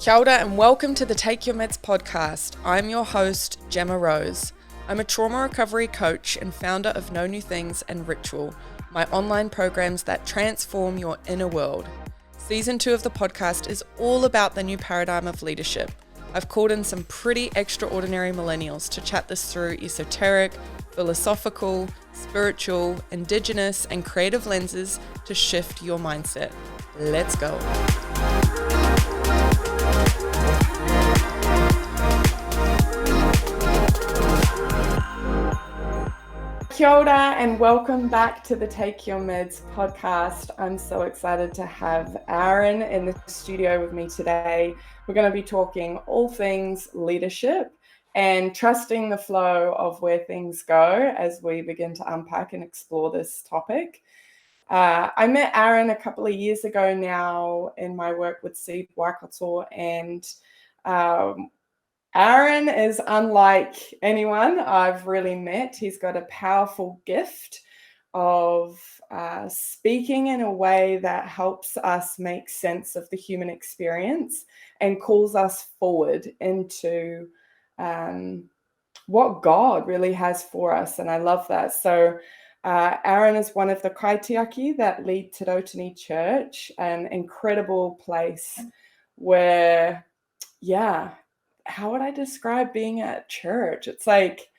Kia ora and welcome to the Take Your Meds podcast. I'm your host, Gemma Rose. I'm a trauma recovery coach and founder of Know New Things and Ritual, my online programs that transform your inner world. Season 2 of the podcast is all about the new paradigm of leadership. I've called in some pretty extraordinary millennials to chat this through esoteric, philosophical, spiritual, indigenous, and creative lenses to shift your mindset. Let's go. Kia ora and welcome back to the Take Your Meds podcast. I'm so excited to have Aaron in the studio with me today. We're going to be talking all things leadership and trusting the flow of where things go as we begin to unpack and explore this topic. I met Aaron a couple of years ago now in my work with Seed Waikato, and Aaron is unlike anyone I've really met. He's got a powerful gift of speaking in a way that helps us make sense of the human experience and calls us forward into what God really has for us. And I love that. So Aaron is one of the Kaitiaki that lead Te Rautini Church, an incredible place where, how would I describe being at church? It's like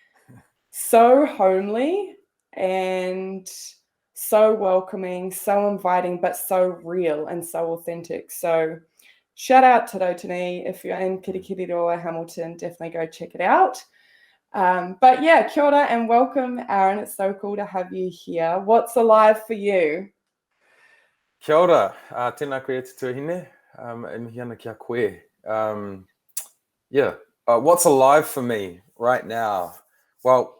so homely and so welcoming, so inviting, but so real and so authentic. So shout out to Rautini. If you're in Kirikiriroa, Hamilton, definitely go check it out. But yeah, kia ora and welcome, Aaron. It's so cool to have you here. What's alive for you? Kia ora, tēnā koe te tuhine, e mihi ana kia koe. What's alive for me right now? Well,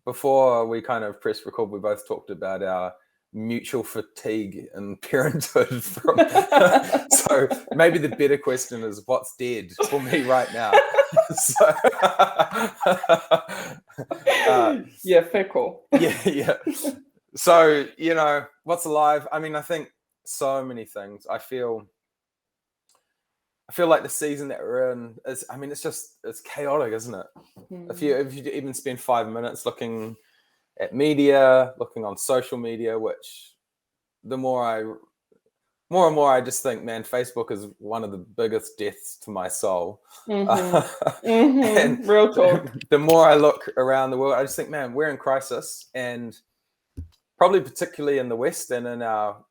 before we kind of press record, we both talked about our mutual fatigue in parenthood. So maybe the better question is, what's dead for me right now? Fickle. Yeah. So, what's alive? I mean, I think so many things. I feel like the season that we're in is, it's chaotic, isn't it? If you even spend 5 minutes looking at media, looking on social media, which the more and more I just think, man, Facebook is one of the biggest deaths to my soul. And real talk. The more I look around the world, I just think, man, we're in crisis, and probably particularly in the West and in our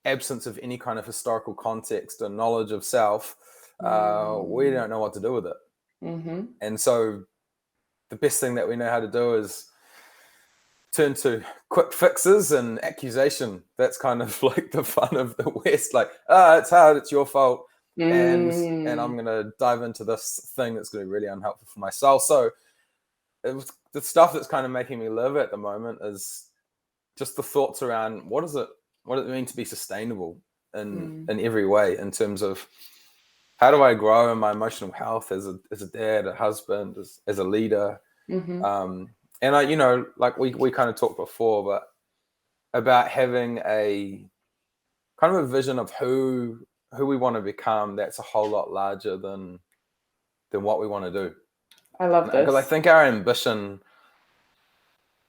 absence of any kind of historical context and knowledge of self, we don't know what to do with it. And so the best thing that we know how to do is turn to quick fixes and accusation. That's kind of like the fun of the West. Like, it's hard, it's your fault. And I'm going to dive into this thing that's going to be really unhelpful for my soul. So the stuff that's kind of making me live at the moment is just the thoughts around what does it mean to be sustainable in every way, in terms of how do I grow in my emotional health as a dad, a husband, as a leader. And I, like we kind of talked before, but about having a kind of a vision of who we want to become that's a whole lot larger than what we want to do. I love this. Because I think our ambition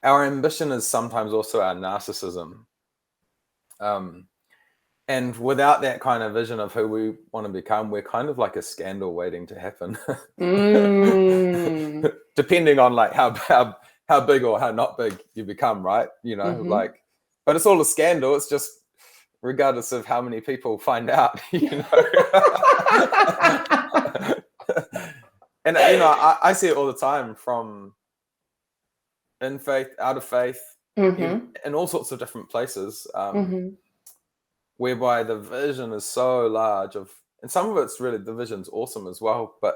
is sometimes also our narcissism. And without that kind of vision of who we want to become, we're kind of like a scandal waiting to happen. Depending on like how big or how not big you become, right? But it's all a scandal. It's just regardless of how many people find out, And I see it all the time, from in faith, out of faith, in all sorts of different places. Whereby the vision is so large and some of it's really, the vision's awesome as well, but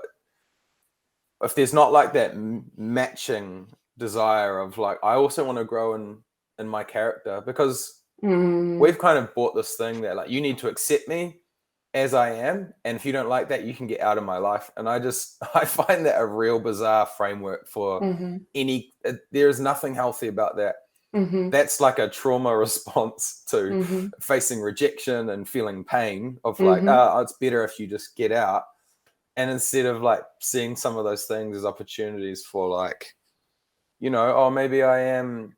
if there's not like that matching desire of like, I also want to grow in my character, because we've kind of bought this thing that like, you need to accept me as I am, and if you don't like that, you can get out of my life. And I find that a real bizarre framework for there is nothing healthy about that. That's like a trauma response to facing rejection and feeling pain of like, oh, it's better if you just get out. And instead of like seeing some of those things as opportunities for like, you know, oh, maybe I'm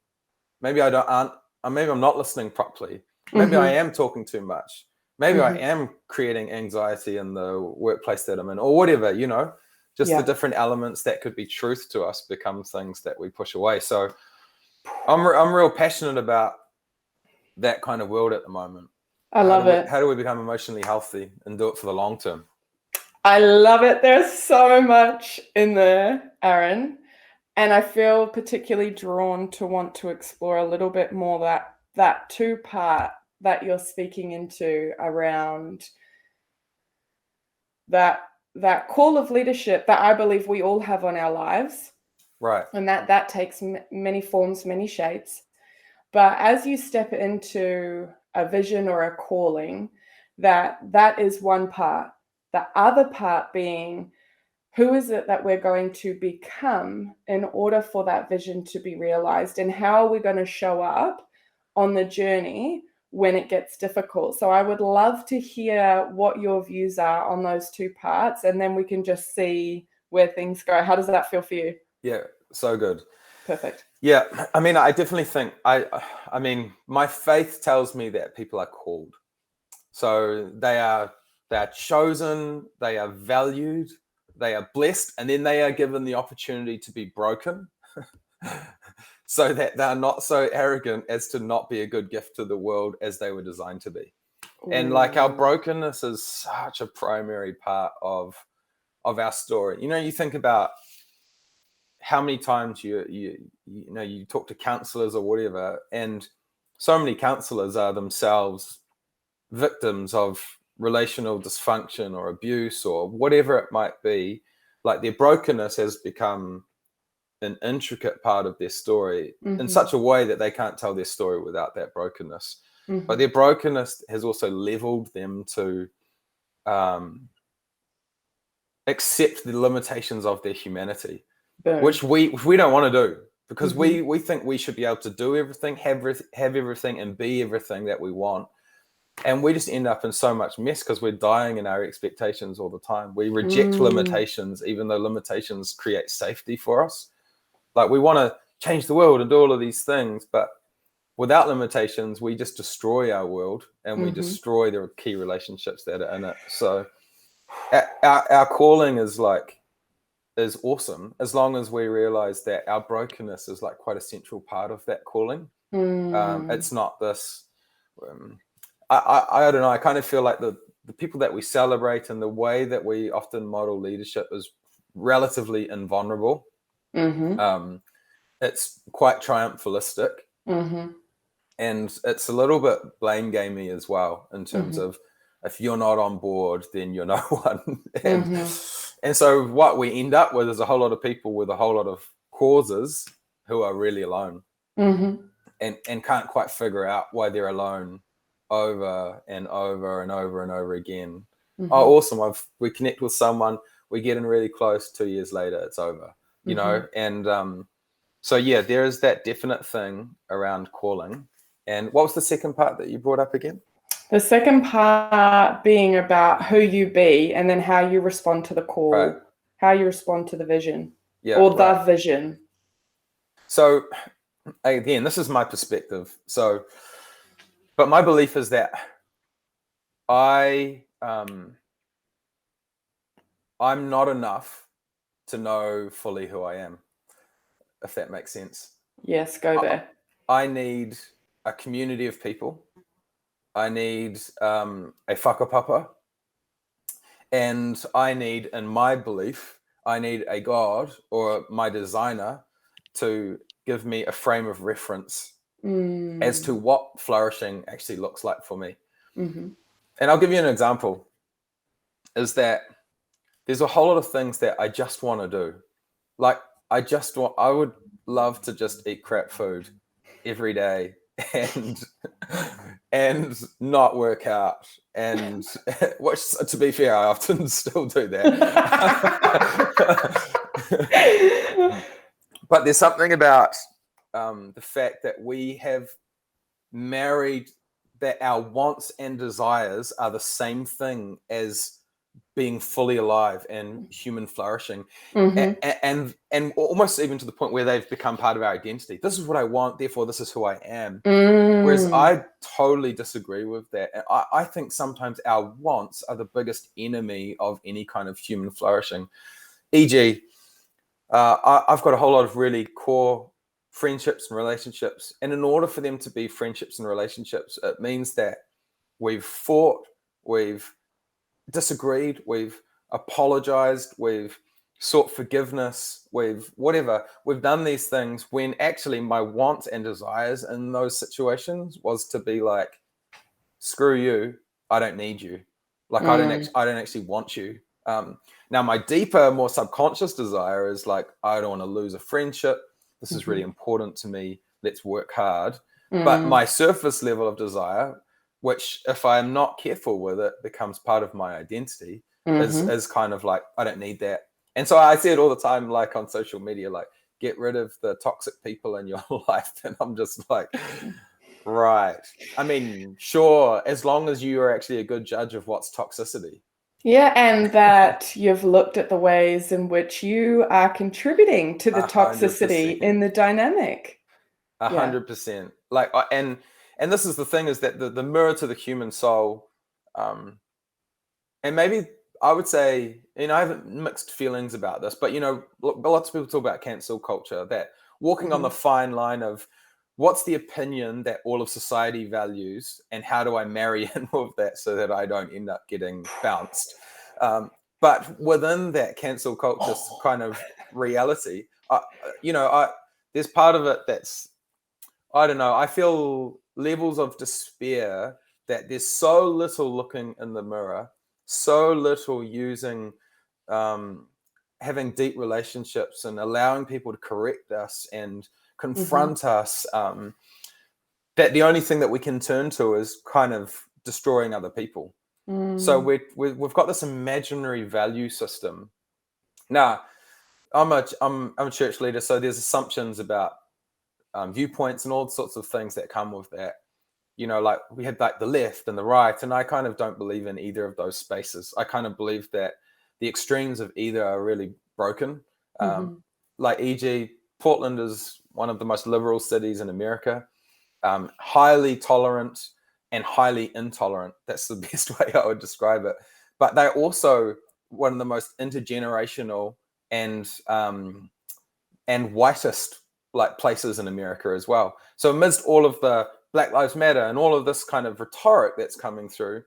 not listening properly. Maybe I am talking too much. Maybe I am creating anxiety in the workplace that I'm in, or whatever, you know, just the different elements that could be truth to us become things that we push away. So I'm real passionate about that kind of world at the moment. I love it. How do we become emotionally healthy and do it for the long term? I love it. There's so much in there, Aaron. And I feel particularly drawn to want to explore a little bit more that two-part that you're speaking into around that call of leadership that I believe we all have on our lives. Right. And that takes many forms, many shapes. But as you step into a vision or a calling, that is one part. The other part being, who is it that we're going to become in order for that vision to be realized? And how are we going to show up on the journey when it gets difficult? So I would love to hear what your views are on those two parts, and then we can just see where things go. How does that feel for you? Yeah, so good. Perfect. Yeah, I mean, I definitely think, I mean, my faith tells me that people are called. So they are chosen, they are valued, they are blessed, and then they are given the opportunity to be broken so that they're not so arrogant as to not be a good gift to the world as they were designed to be. Ooh. And like our brokenness is such a primary part of our story. You know, you think about how many times you talk to counselors or whatever, and so many counselors are themselves victims of relational dysfunction or abuse or whatever it might be. Like their brokenness has become an intricate part of their story in such a way that they can't tell their story without that brokenness. But their brokenness has also leveled them to accept the limitations of their humanity. Boom. Which we don't want to do, because we think we should be able to do everything, have everything, and be everything that we want. And we just end up in so much mess because we're dying in our expectations all the time. We reject limitations, even though limitations create safety for us. Like we want to change the world and do all of these things, but without limitations, we just destroy our world and we destroy the key relationships that are in it. So our calling is awesome as long as we realize that our brokenness is like quite a central part of that calling. It's not this I don't know, I kind of feel like the people that we celebrate and the way that we often model leadership is relatively invulnerable. It's quite triumphalistic, and it's a little bit blame gamey as well in terms of, if you're not on board, then you're no one. And so what we end up with is a whole lot of people with a whole lot of causes who are really alone and can't quite figure out why they're alone over and over and over and over again. Oh, awesome. We connect with someone, we get in really close, 2 years later, it's over, you know? And so, yeah, there is that definite thing around calling. And what was the second part that you brought up again? The second part being about who you be and then how you respond to the call, how you respond to the vision the vision. So again, this is my perspective. So, but my belief is that I'm not enough to know fully who I am, if that makes sense. Yes, go there. I need a community of people. I need a whakapapa. And I need, in my belief, I need a God or my designer to give me a frame of reference as to what flourishing actually looks like for me. And I'll give you an example, is that there's a whole lot of things that I just want to do. Like I would love to just eat crap food every day and not work out, and which, to be fair, I often still do that. But there's something about the fact that we have married that our wants and desires are the same thing as being fully alive and human flourishing, and almost even to the point where they've become part of our identity. This is what I want, therefore this is who I am. Whereas I totally disagree with that. I think sometimes our wants are the biggest enemy of any kind of human flourishing. E.g., I've got a whole lot of really core friendships and relationships, and in order for them to be friendships and relationships, it means that we've fought, we've disagreed, we've apologized, we've sought forgiveness, we've done these things, when actually my wants and desires in those situations was to be like, screw you, I don't need you, like I don't actually want you. Now my deeper, more subconscious desire is like, I don't want to lose a friendship, this is really important to me, let's work hard. But my surface level of desire, which if I'm not careful with it, becomes part of my identity, is kind of like, I don't need that. And so I see it all the time, like on social media, like, get rid of the toxic people in your life. And I'm just like, right. I mean, sure, as long as you are actually a good judge of what's toxicity. Yeah, and that you've looked at the ways in which you are contributing to the toxicity 100%. in the dynamic. 100%. Like, and this is the thing, is that the mirror to the human soul, and maybe I would say, I have mixed feelings about this, but lots of people talk about cancel culture, that walking on the fine line of what's the opinion that all of society values, and how do I marry in with that so that I don't end up getting bounced. But within that cancel culture kind of reality, there's part of it that's, I don't know, I feel levels of despair that there's so little looking in the mirror, so little using, having deep relationships and allowing people to correct us and confront us, that the only thing that we can turn to is kind of destroying other people. So we've got this imaginary value system. Now, I'm a church leader, so there's assumptions about viewpoints and all sorts of things that come with that. Like we had like the left and the right, and I kind of don't believe in either of those spaces. I kind of believe that the extremes of either are really broken. Like, e.g., Portland is one of the most liberal cities in America, highly tolerant and highly intolerant. That's the best way I would describe it. But they're also one of the most intergenerational and whitest like places in America as well. So amidst all of the Black Lives Matter and all of this kind of rhetoric that's coming through,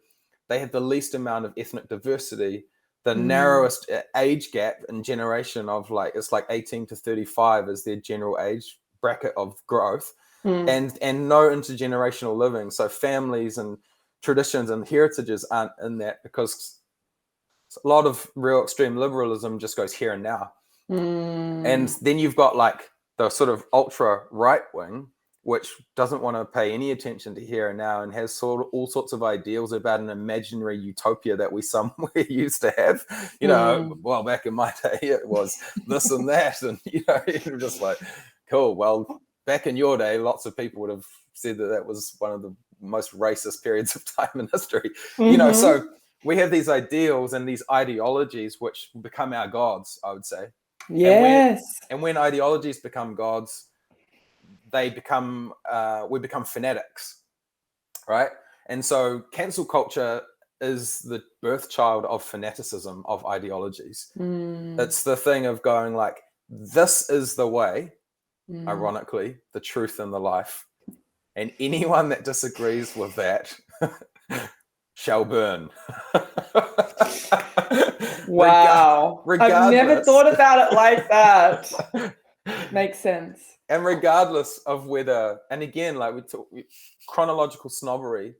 they have the least amount of ethnic diversity, the narrowest age gap in generation of it's like 18 to 35 is their general age bracket of growth, and no intergenerational living. So families and traditions and heritages aren't in that, because a lot of real extreme liberalism just goes here and now. And then you've got like the sort of ultra right wing, which doesn't want to pay any attention to here and now, and has all sorts of ideals about an imaginary utopia that we somewhere used to have. Well, back in my day, it was this and that, and you're just like, cool. Well, back in your day, lots of people would have said that was one of the most racist periods of time in history. So we have these ideals and these ideologies which become our gods, I would say. Yes. And when ideologies become gods, we become fanatics, right? And so cancel culture is the birth child of fanaticism, of ideologies. It's the thing of going like, this is the way, ironically, the truth and the life. And anyone that disagrees with that shall burn. Wow. I've never thought about it like that. Makes sense. And regardless of whether, and again, like chronological snobbery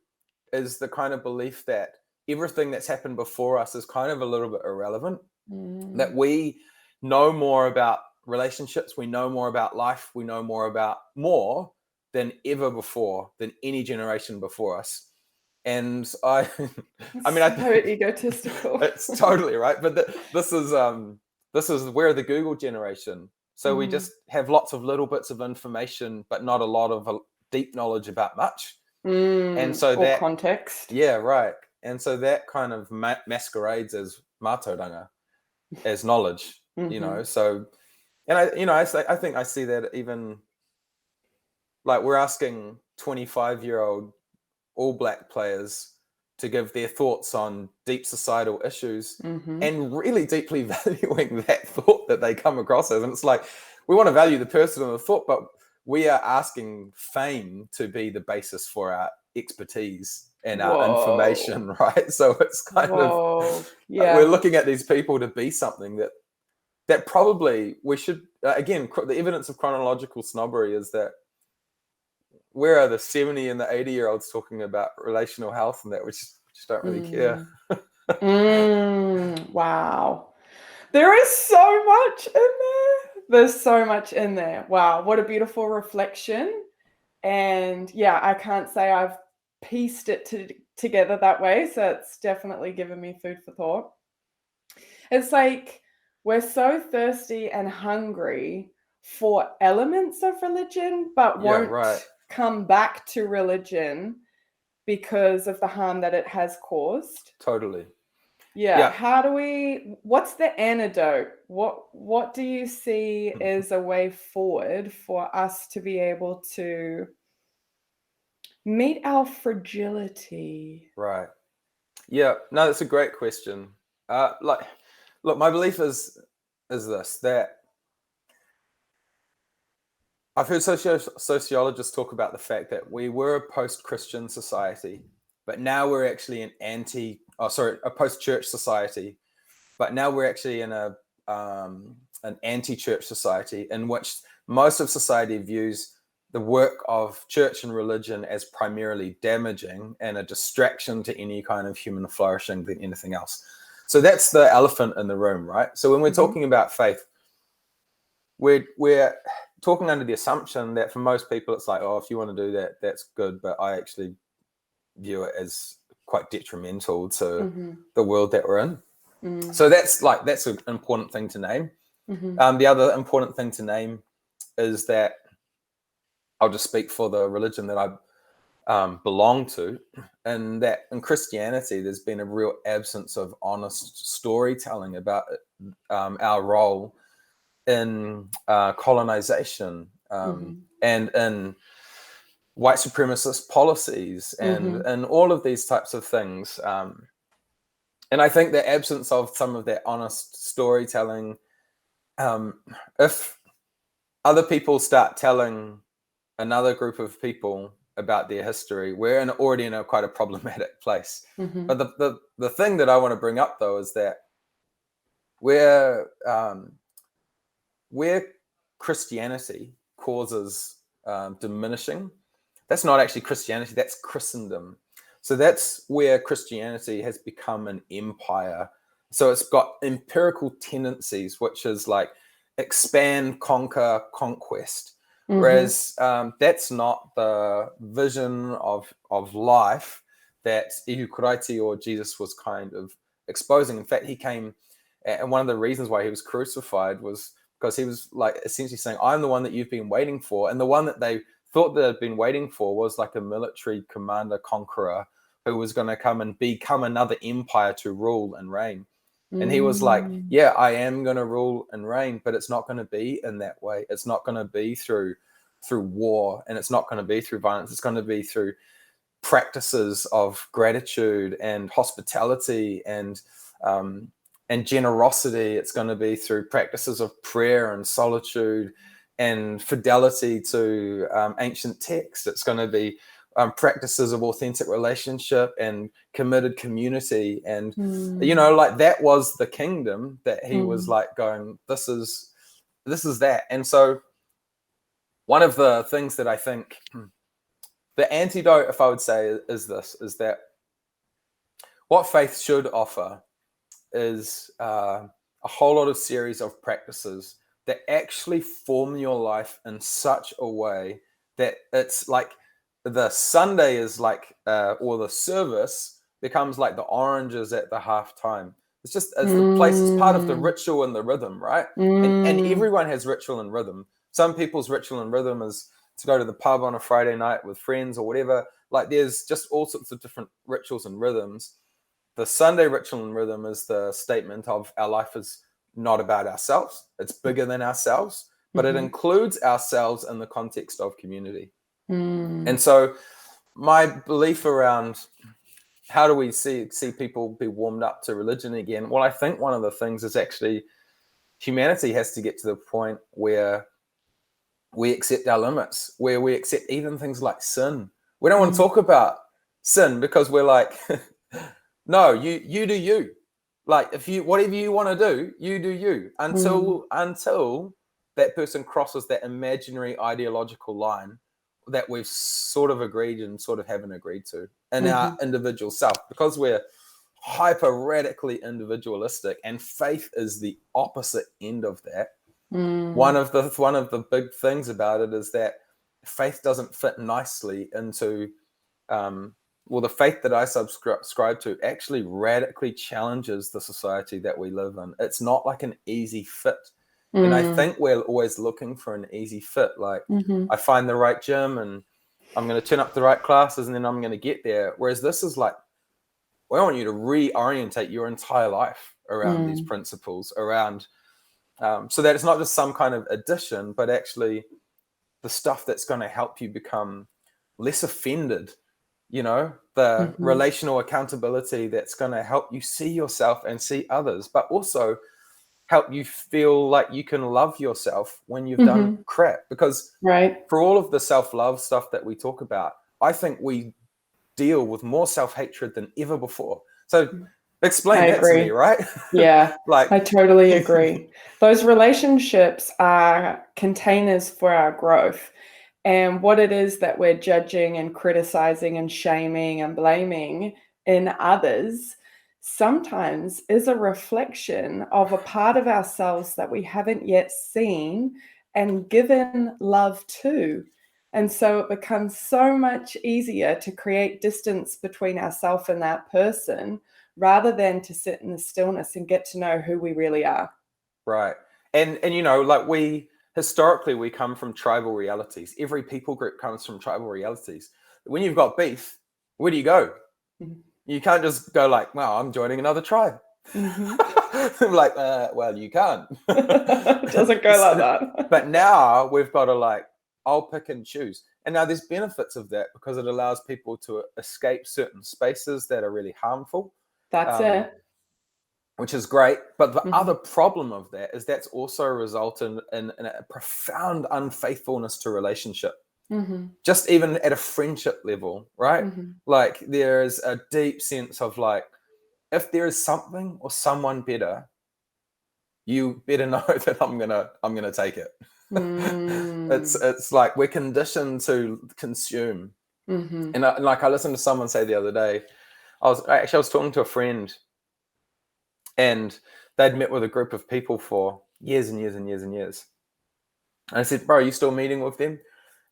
is the kind of belief that everything that's happened before us is kind of a little bit irrelevant, that we know more about relationships, we know more about life, we know more than ever before, than any generation before us. And I mean, so egotistical. It's totally right. But this is where the Google generation So we just have lots of little bits of information, but not a lot of deep knowledge about much. And so or that context. Yeah, right. And so that kind of masquerades as mātauranga, as knowledge, you know. So, and I think I see that even like we're asking 25-year-old All Black players to give their thoughts on deep societal issues and really deeply valuing that thought that they come across as. And it's like, we want to value the person and the thought, but we are asking fame to be the basis for our expertise and our information, right? So it's kind of, we're looking at these people to be something that probably we should, again, the evidence of chronological snobbery is that where are the 70 and the 80-year-olds talking about relational health and that we just don't really care. Wow. There is so much in there. There's so much in there. Wow. What a beautiful reflection. And yeah, I can't say I've pieced it together that way. So it's definitely given me food for thought. It's like we're so thirsty and hungry for elements of religion, but won't come back to religion because of the harm that it has caused. Totally. Yeah. What's the antidote? What do you see as a way forward for us to be able to meet our fragility? Right. Yeah. No, that's a great question. Look, my belief is this, that I've heard sociologists talk about the fact that we were a post-Christian society, but now we're actually a post-church society, but now we're actually in an anti-church society in which most of society views the work of church and religion as primarily damaging and a distraction to any kind of human flourishing than anything else. So that's the elephant in the room, right? So when we're talking about faith, we're talking under the assumption that for most people it's like, oh, if you want to do that, that's good, but I actually view it as quite detrimental to the world that we're in. So that's an important thing to name. The other important thing to name is that I'll just speak for the religion that I belong to, and that in Christianity there's been a real absence of honest storytelling about our role in colonization and in white supremacist policies and all of these types of things. And I think the absence of some of that honest storytelling, if other people start telling another group of people about their history, we're already in quite a problematic place. But the thing that I want to bring up, though, is that where Christianity causes diminishing, that's not actually Christianity, that's Christendom. So that's where Christianity has become an empire. So it's got empirical tendencies, which is like expand, conquer, conquest. Whereas that's not the vision of life that Ihu Karaiti or Jesus was kind of exposing. In fact, he came, and one of the reasons why he was crucified was because he was like essentially saying, I'm the one that you've been waiting for. And the one that they thought that they'd been waiting for was like a military commander conqueror who was going to come and become another empire to rule and reign. And he was like, yeah, I am going to rule and reign, but it's not going to be in that way. It's not going to be through war, and it's not going to be through violence. It's going to be through practices of gratitude and hospitality and generosity. It's going to be through practices of prayer and solitude and fidelity to ancient texts. It's going to be practices of authentic relationship and committed community. And, like that was the kingdom that he was like going, this is that. And so one of the things that I think the antidote, if I would say, is that what faith should offer is a whole lot of series of practices that actually form your life in such a way that it's like the Sunday is like, or the service becomes like the oranges at the halftime. It's the place. It's part of the ritual and the rhythm, right? And everyone has ritual and rhythm. Some people's ritual and rhythm is to go to the pub on a Friday night with friends or whatever. Like there's just all sorts of different rituals and rhythms. The Sunday ritual and rhythm is the statement of our life is not about ourselves. It's bigger than ourselves, but it includes ourselves in the context of community. And so my belief around how do we see people be warmed up to religion again? Well, I think one of the things is actually humanity has to get to the point where we accept our limits, where we accept even things like sin. We don't want to talk about sin because we're like, no, you do you. Like whatever you want to do, you do you until that person crosses that imaginary ideological line that we've sort of agreed and sort of haven't agreed to in our individual self, because we're hyper radically individualistic, and faith is the opposite end of that. One of the big things about it is that faith doesn't fit nicely into the faith that I subscribe to actually radically challenges the society that we live in. It's not like an easy fit. And I think we're always looking for an easy fit. Like I find the right gym and I'm going to turn up the right classes and then I'm going to get there. Whereas this is like, we want you to reorientate your entire life around these principles, around so that it's not just some kind of addition, but actually the stuff that's going to help you become less offended, the relational accountability that's going to help you see yourself and see others, but also help you feel like you can love yourself when you've done crap. Because for all of the self-love stuff that we talk about, I think we deal with more self-hatred than ever before. So explain that to me, right? Yeah, I totally agree. Those relationships are containers for our growth. And what it is that we're judging and criticizing and shaming and blaming in others sometimes is a reflection of a part of ourselves that we haven't yet seen and given love to. And so it becomes so much easier to create distance between ourselves and that person rather than to sit in the stillness and get to know who we really are. Right. And like historically, we come from tribal realities. Every people group comes from tribal realities. When you've got beef, where do you go? You can't just go like, well, I'm joining another tribe. Like, well, you can't. It doesn't go like that. But now we've got to I'll pick and choose. And now there's benefits of that because it allows people to escape certain spaces that are really harmful. That's it. Which is great. But the other problem of that is that's also resulted in a profound unfaithfulness to relationship. Just even at a friendship level, right? Like there is a deep sense of like, if there is something or someone better, you better know that I'm gonna take it. It's like we're conditioned to consume. And I listened to someone say the other day, I was talking to a friend, and they'd met with a group of people for years and years and years and years. And I said, bro, are you still meeting with them?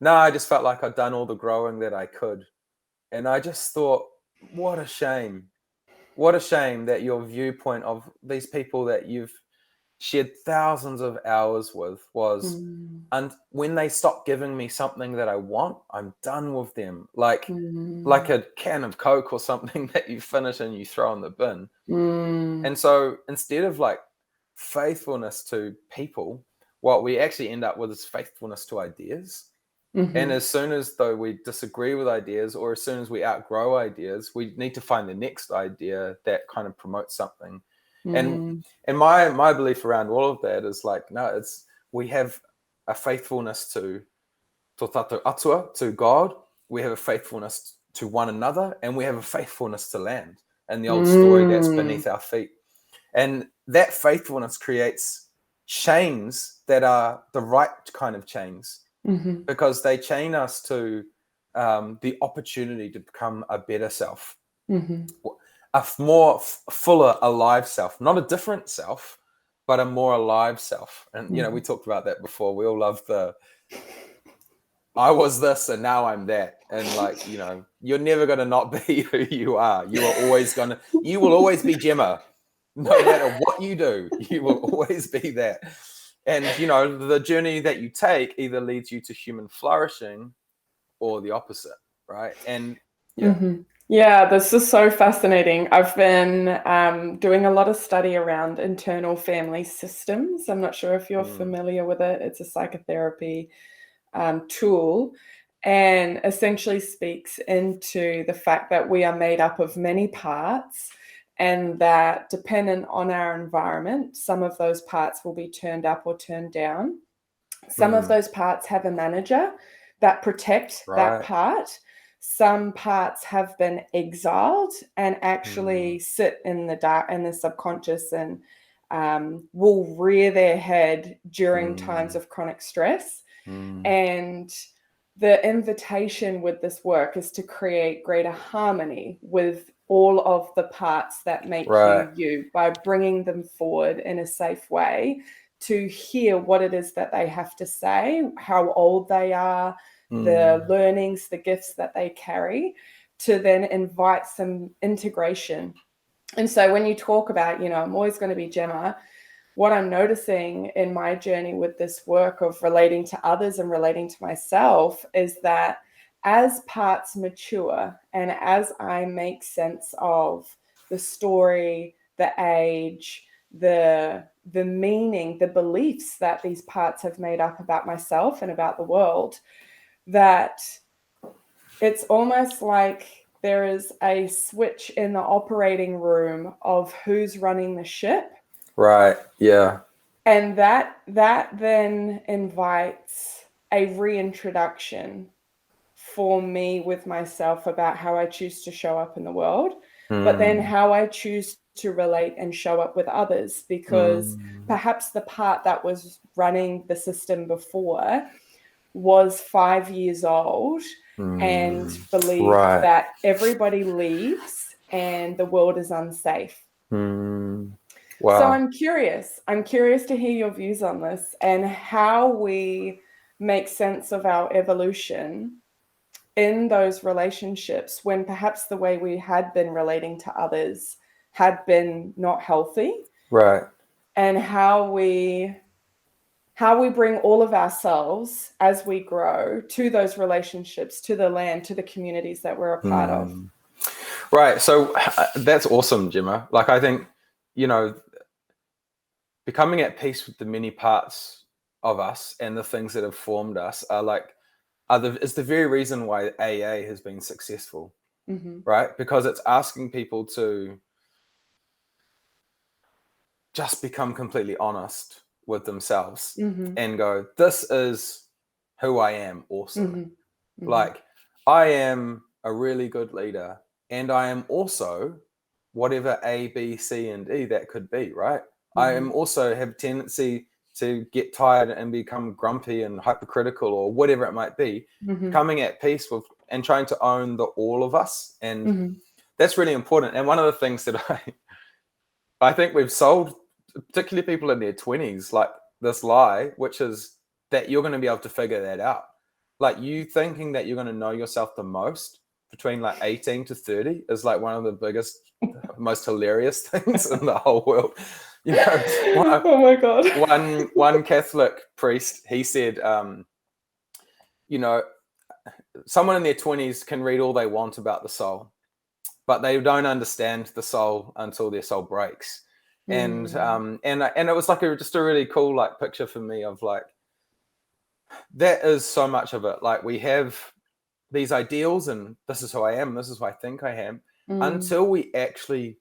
No, I just felt like I'd done all the growing that I could. And I just thought, what a shame. What a shame that your viewpoint of these people that you've shared thousands of hours with was, and when they stop giving me something that I want, I'm done with them. Like a can of Coke or something that you finish and you throw in the bin. And so instead of like faithfulness to people, what we actually end up with is faithfulness to ideas. And as soon as though we disagree with ideas, or as soon as we outgrow ideas, we need to find the next idea that kind of promotes something. And my belief around all of that is like, no, we have a faithfulness to Tō Atua, to God. We have a faithfulness to one another, and we have a faithfulness to land and the old story that's beneath our feet. And that faithfulness creates chains that are the right kind of chains. Because they chain us to the opportunity to become a better self, a more fuller, alive self, not a different self, but a more alive self. And, we talked about that before. We all love I was this and now I'm that. And like, you're never going to not be who you are. You will always be Gemma. No matter what you do, you will always be that. And, you know, the journey that you take either leads you to human flourishing or the opposite, right? And yeah. Mm-hmm. Yeah, this is so fascinating. I've been doing a lot of study around internal family systems. I'm not sure if you're familiar with it. It's a psychotherapy tool, and essentially speaks into the fact that we are made up of many parts, and that dependent on our environment, some of those parts will be turned up or turned down. Some of those parts have a manager that protect that part. Some parts have been exiled and actually sit in the dark, in the subconscious, and will rear their head during times of chronic stress. And the invitation with this work is to create greater harmony with all of the parts that make you by bringing them forward in a safe way to hear what it is that they have to say, how old they are, the learnings, the gifts that they carry, to then invite some integration. And so when you talk about, you know, I'm always going to be Gemma, what I'm noticing in my journey with this work of relating to others and relating to myself is that as parts mature and as I make sense of the story, the age, the meaning, the beliefs that these parts have made up about myself and about the world, that it's almost like there is a switch in the operating room of who's running the ship. Right. Yeah. And that then invites a reintroduction for me with myself about how I choose to show up in the world, but then how I choose to relate and show up with others, because perhaps the part that was running the system before was 5 years old and believed that everybody leaves and the world is unsafe. Wow. So I'm curious to hear your views on this and how we make sense of our evolution in those relationships when perhaps the way we had been relating to others had been not healthy. Right. And how we bring all of ourselves as we grow to those relationships, to the land, to the communities that we're a part of. Right. So that's awesome, Gemma. Like, I think, you know, becoming at peace with the many parts of us and the things that have formed us is the very reason why AA has been successful, right? Because it's asking people to just become completely honest with themselves and go, this is who I am also. Like, I am a really good leader, and I am also whatever A, B, C, and D that could be, right? I am also have a tendency to get tired and become grumpy and hypercritical or whatever it might be. Coming at peace with and trying to own the all of us. And that's really important. And one of the things that I think we've sold, particularly people in their 20s, like this lie, which is that you're going to be able to figure that out. Like, you thinking that you're going to know yourself the most between like 18 to 30 is like one of the biggest, most hilarious things in the whole world. You know, oh my God. One Catholic priest, he said, you know, someone in their 20s can read all they want about the soul, but they don't understand the soul until their soul breaks. And it was like just a really cool like picture for me of like, that is so much of it. Like, we have these ideals and this is who I am, this is who I think I am, until we actually,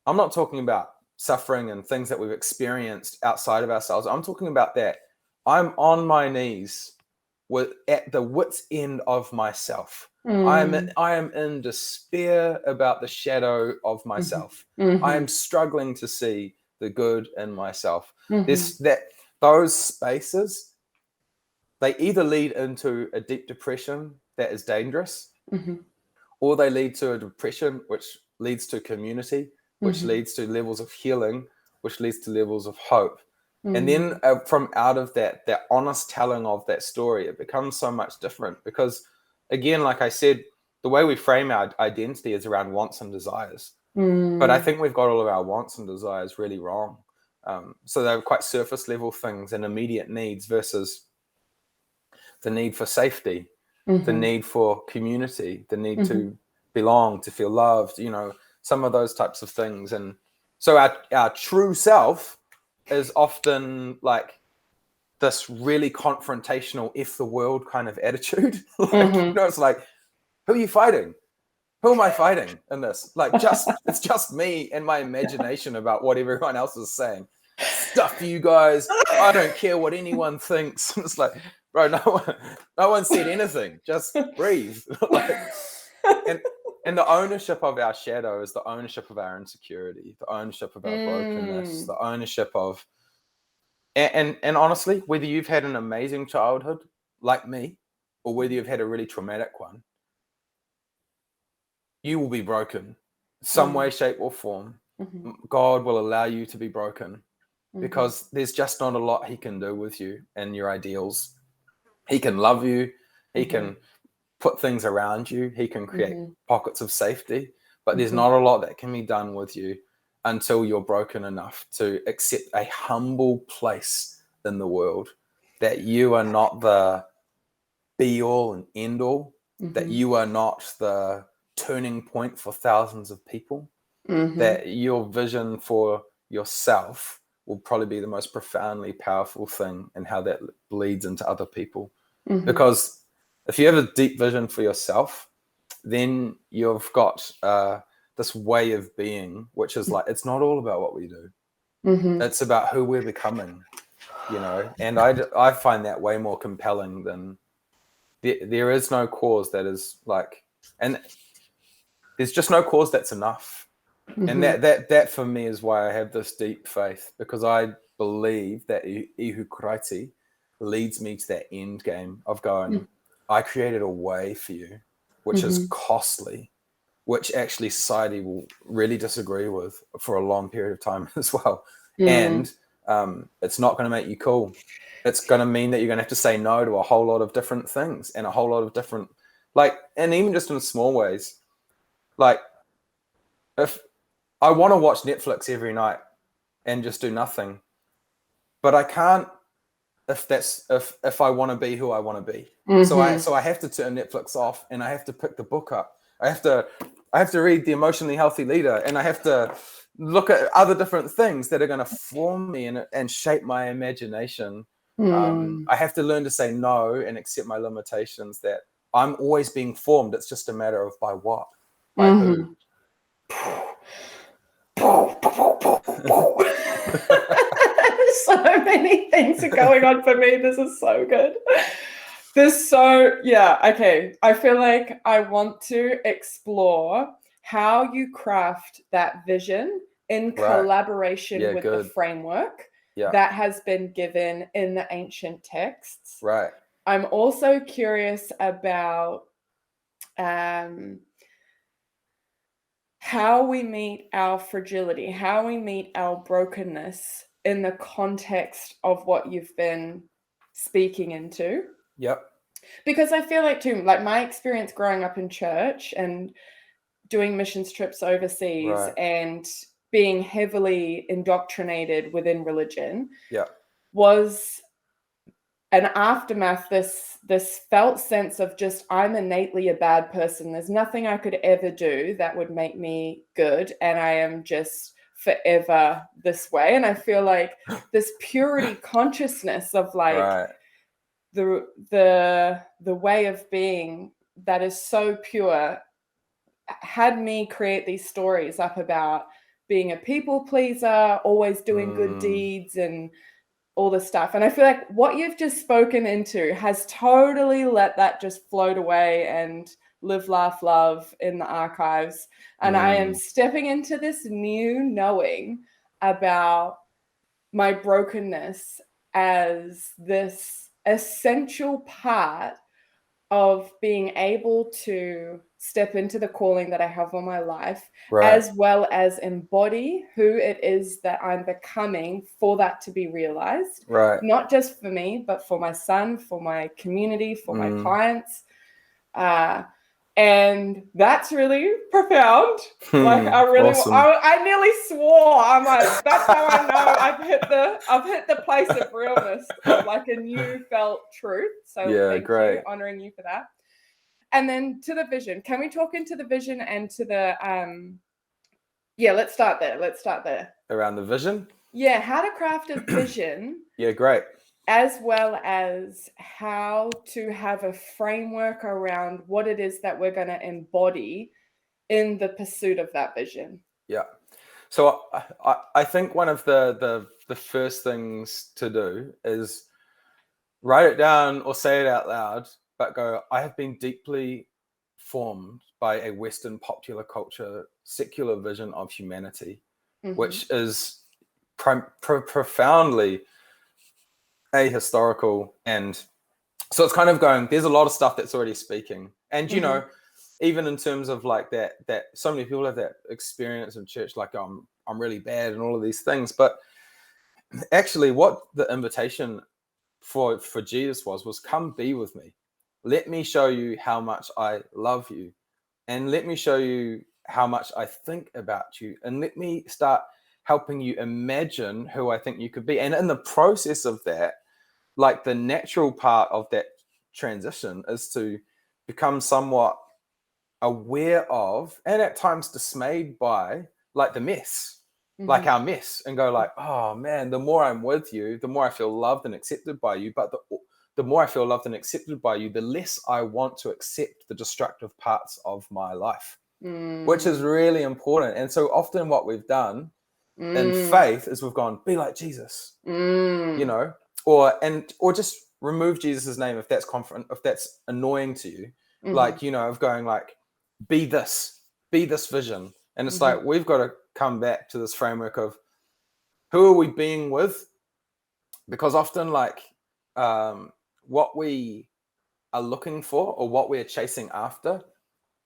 I'm not talking about suffering and things that we've experienced outside of ourselves. I'm talking about that I'm on my knees at the wit's end of myself. I am in despair about the shadow of myself. I am struggling to see the good in myself. Those spaces, they either lead into a deep depression that is dangerous, or they lead to a depression which leads to community, which leads to levels of healing, which leads to levels of hope. And then from out of that honest telling of that story, it becomes so much different. Because again, like I said, the way we frame our identity is around wants and desires. But I think we've got all of our wants and desires really wrong. So they're quite surface level things and immediate needs versus the need for safety, the need for community, the need to belong, to feel loved, some of those types of things. And so our true self is often like this really confrontational, if the world kind of attitude. It's like, who are you fighting? Who am I fighting in this? Like, it's just me and my imagination about what everyone else is saying. Stuff you guys. I don't care what anyone thinks. It's like, bro, no one said anything. Just breathe. And the ownership of our shadow is the ownership of our insecurity, the ownership of our brokenness, the ownership of, and honestly, whether you've had an amazing childhood like me, or whether you've had a really traumatic one, you will be broken some way, shape, or form. God will allow you to be broken because there's just not a lot he can do with you and your ideals. He can love you. He can put things around you. He can create pockets of safety, but there's not a lot that can be done with you until you're broken enough to accept a humble place in the world, that you are not the be all and end all, that you are not the turning point for thousands of people, that your vision for yourself will probably be the most profoundly powerful thing, and how that bleeds into other people. Because if you have a deep vision for yourself, then you've got this way of being, which is like, it's not all about what we do. It's about who we're becoming, and I find that way more compelling than there is no cause that is like, and there's just no cause that's enough. And that for me is why I have this deep faith, because I believe that ihu karaiti leads me to that end game of going, I created a way for you, which is costly, which actually society will really disagree with for a long period of time as well. And it's not going to make you cool. It's going to mean that you're going to have to say no to a whole lot of different things, and a whole lot of different, and even just in small ways. Like, if I want to watch Netflix every night and just do nothing, but I can't if I want to be who I want to be. So I have to turn Netflix off, and I have to pick the book up. I have to read The Emotionally Healthy Leader, and I have to look at other different things that are going to form me and shape my imagination. I have to learn to say no and accept my limitations, that I'm always being formed. It's just a matter of by what, by who. So many things are going on for me. This is so good. Okay. I feel like I want to explore how you craft that vision in collaboration with the framework that has been given in the ancient texts. Right. I'm also curious about how we meet our fragility, how we meet our brokenness in the context of what you've been speaking into. Yep. Because I feel like too, like my experience growing up in church and doing missions trips overseas and being heavily indoctrinated within religion was an aftermath, this felt sense of just, I'm innately a bad person. There's nothing I could ever do that would make me good, and I am just forever this way. And I feel like this purity consciousness of like the way of being that is so pure had me create these stories up about being a people pleaser, always doing good deeds and all this stuff. And I feel like what you've just spoken into has totally let that just float away and live, laugh, love in the archives. And I am stepping into this new knowing about my brokenness as this essential part of being able to step into the calling that I have on my life, as well as embody who it is that I'm becoming for that to be realized. Not just for me, but for my son, for my community, for my clients. And that's really profound. Like Awesome. I nearly swore. I'm like, that's how I know I've hit the place of realness, of like a new felt truth. So Yeah, thank great. you, honoring you for that. And then to the vision. Can we talk into the vision and to the let's start there. Around the vision? Yeah, how to craft a vision. Yeah, great. As well as how to have a framework around what it is that we're going to embody in the pursuit of that vision. Yeah. So I think one of the first things to do is write it down or say it out loud, but go, I have been deeply formed by a Western popular culture, secular vision of humanity, which is profoundly ahistorical. And so it's kind of going, there's a lot of stuff that's already speaking. And, you know, even in terms of like that so many people have that experience in church, like I'm really bad and all of these things. But actually what the invitation for Jesus was come be with me. Let me show you how much I love you. And let me show you how much I think about you. And let me start helping you imagine who I think you could be. And in the process of that, like the natural part of that transition is to become somewhat aware of, and at times dismayed by, like the mess, like our mess, and go like, oh man, the more I'm with you, the more I feel loved and accepted by you. But the more I feel loved and accepted by you, the less I want to accept the destructive parts of my life, which is really important. And so often what we've done in faith is we've gone, be like Jesus, you know, or just remove Jesus's name if that's if that's annoying to you, like, you know, of going like, be this vision. And it's like, we've got to come back to this framework of who are we being with? Because often like what we are looking for or what we're chasing after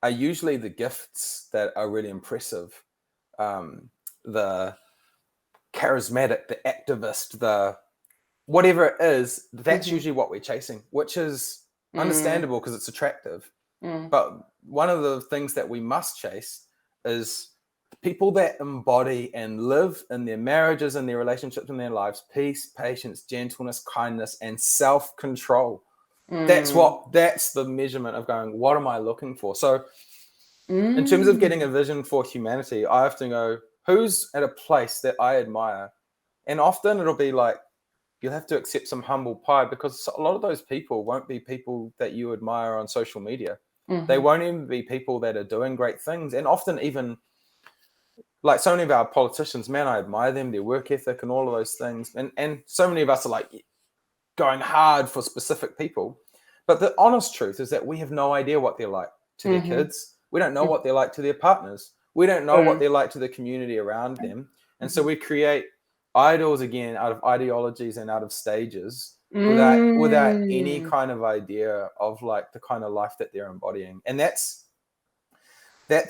are usually the gifts that are really impressive. The charismatic, the activist, the whatever it is, that's usually what we're chasing, which is understandable because it's attractive. But one of the things that we must chase is people that embody and live in their marriages and their relationships and their lives, peace, patience, gentleness, kindness, and self-control. That's the measurement of going, what am I looking for? So in terms of getting a vision for humanity, I have to go, who's at a place that I admire? And often it'll be like, you'll have to accept some humble pie, because a lot of those people won't be people that you admire on social media. They won't even be people that are doing great things. And often even like so many of our politicians, man, I admire them, their work ethic and all of those things. And so many of us are like going hard for specific people. But the honest truth is that we have no idea what they're like to their kids. We don't know what they're like to their partners. We don't know what they're like to the community around them. And so we create idols again out of ideologies and out of stages without any kind of idea of like the kind of life that they're embodying. And that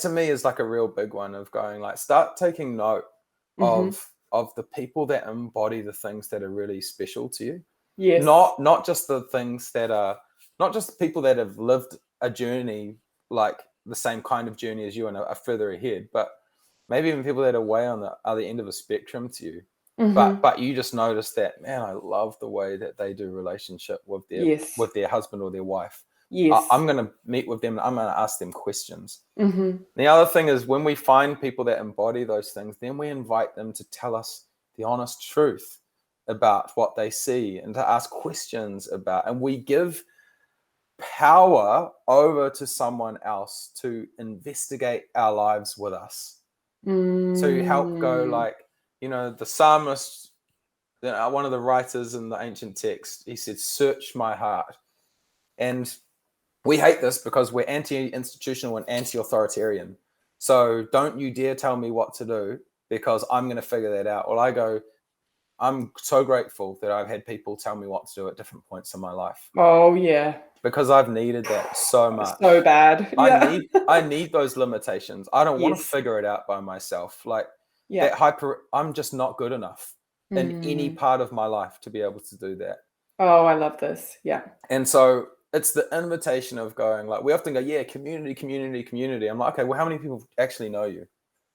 to me is like a real big one of going like, start taking note of the people that embody the things that are really special to you. Yes. Not just the things that are, not just the people that have lived a journey, like the same kind of journey as you and are further ahead, but maybe even people that are way on the other end of a spectrum to you. But you just notice that, man, I love the way that they do relationship with their husband or their wife. Yes. I'm going to meet with them. I'm going to ask them questions. The other thing is when we find people that embody those things, then we invite them to tell us the honest truth about what they see and to ask questions about. And we give power over to someone else to investigate our lives with us. To help go like, you know, the psalmist, one of the writers in the ancient text, he said, search my heart. And we hate this because we're anti-institutional and anti-authoritarian. So don't you dare tell me what to do because I'm going to figure that out. Well, I go, I'm so grateful that I've had people tell me what to do at different points in my life. Oh, yeah. Because I've needed that so much. So bad. Yeah. I need those limitations. I don't want to figure it out by myself. Like I'm just not good enough in any part of my life to be able to do that. Oh, I love this. Yeah. And so it's the invitation of going, like, we often go, yeah, community, community, community. I'm like, okay, well, how many people actually know you?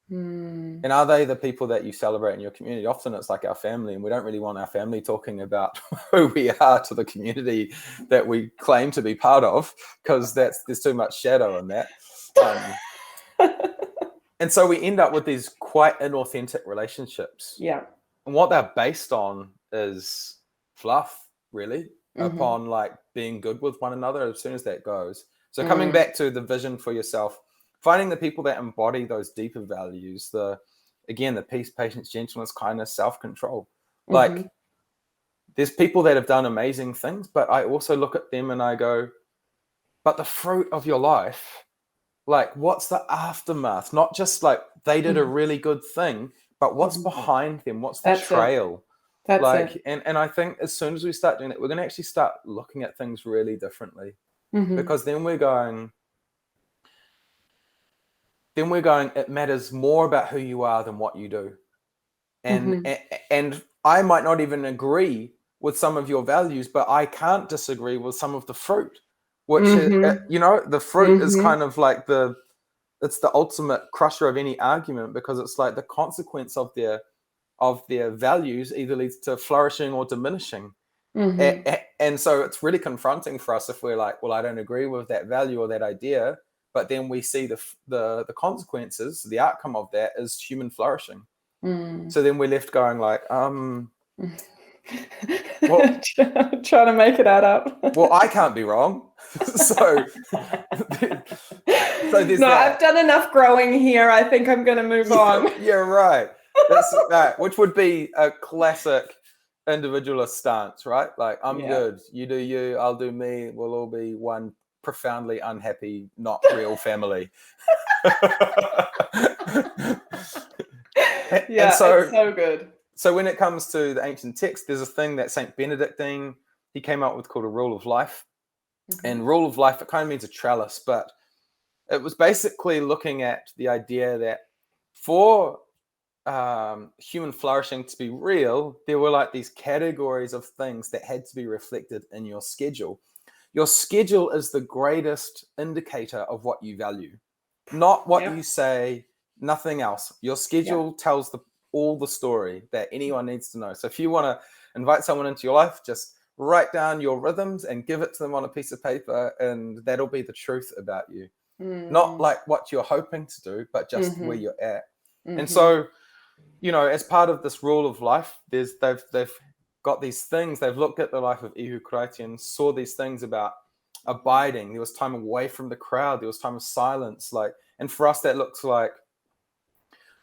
And are they the people that you celebrate in your community? Often it's like our family, and we don't really want our family talking about who we are to the community that we claim to be part of, because there's too much shadow in that. And so we end up with these quite inauthentic relationships. Yeah. And what they're based on is fluff, really, upon like being good with one another as soon as that goes. So coming back to the vision for yourself, finding the people that embody those deeper values, the peace, patience, gentleness, kindness, self-control. Like, there's people that have done amazing things, but I also look at them and I go, but the fruit of your life, like, what's the aftermath? Not just like they did a really good thing, but what's behind them? What's the trail? That's like, it. And I think as soon as we start doing it, we're going to actually start looking at things really differently, because then we're going, it matters more about who you are than what you do. And I might not even agree with some of your values, but I can't disagree with some of the fruit, which is, the fruit is kind of like it's the ultimate crusher of any argument, because it's like the consequence of their values either leads to flourishing or diminishing. And so it's really confronting for us if we're like, well, I don't agree with that value or that idea, but then we see the consequences, the outcome of that is human flourishing. So then we're left going like, well, trying to make it add up. Well, I can't be wrong. so there's no, that. I've done enough growing here. I think I'm going to move on. Yeah, right. That's that, which would be a classic individualist stance, right? Like, I'm good, you do you, I'll do me, we'll all be one profoundly unhappy, not real family. Yeah, and so, it's so good. So when it comes to the ancient text, there's a thing that Saint Benedictine, he came up with called a rule of life. And rule of life, it kind of means a trellis, but it was basically looking at the idea that for human flourishing to be real, there were like these categories of things that had to be reflected in your schedule. Your schedule is the greatest indicator of what you value, not what you say, nothing else. Your schedule tells all the story that anyone needs to know. So if you want to invite someone into your life, just write down your rhythms and give it to them on a piece of paper, and that'll be the truth about you. Not like what you're hoping to do, but just where you're at. And so, as part of this rule of life, they've got these things. They've looked at the life of Ihu Karaiti and saw these things about abiding. There was time away from the crowd. There was time of silence. And for us, that looks like,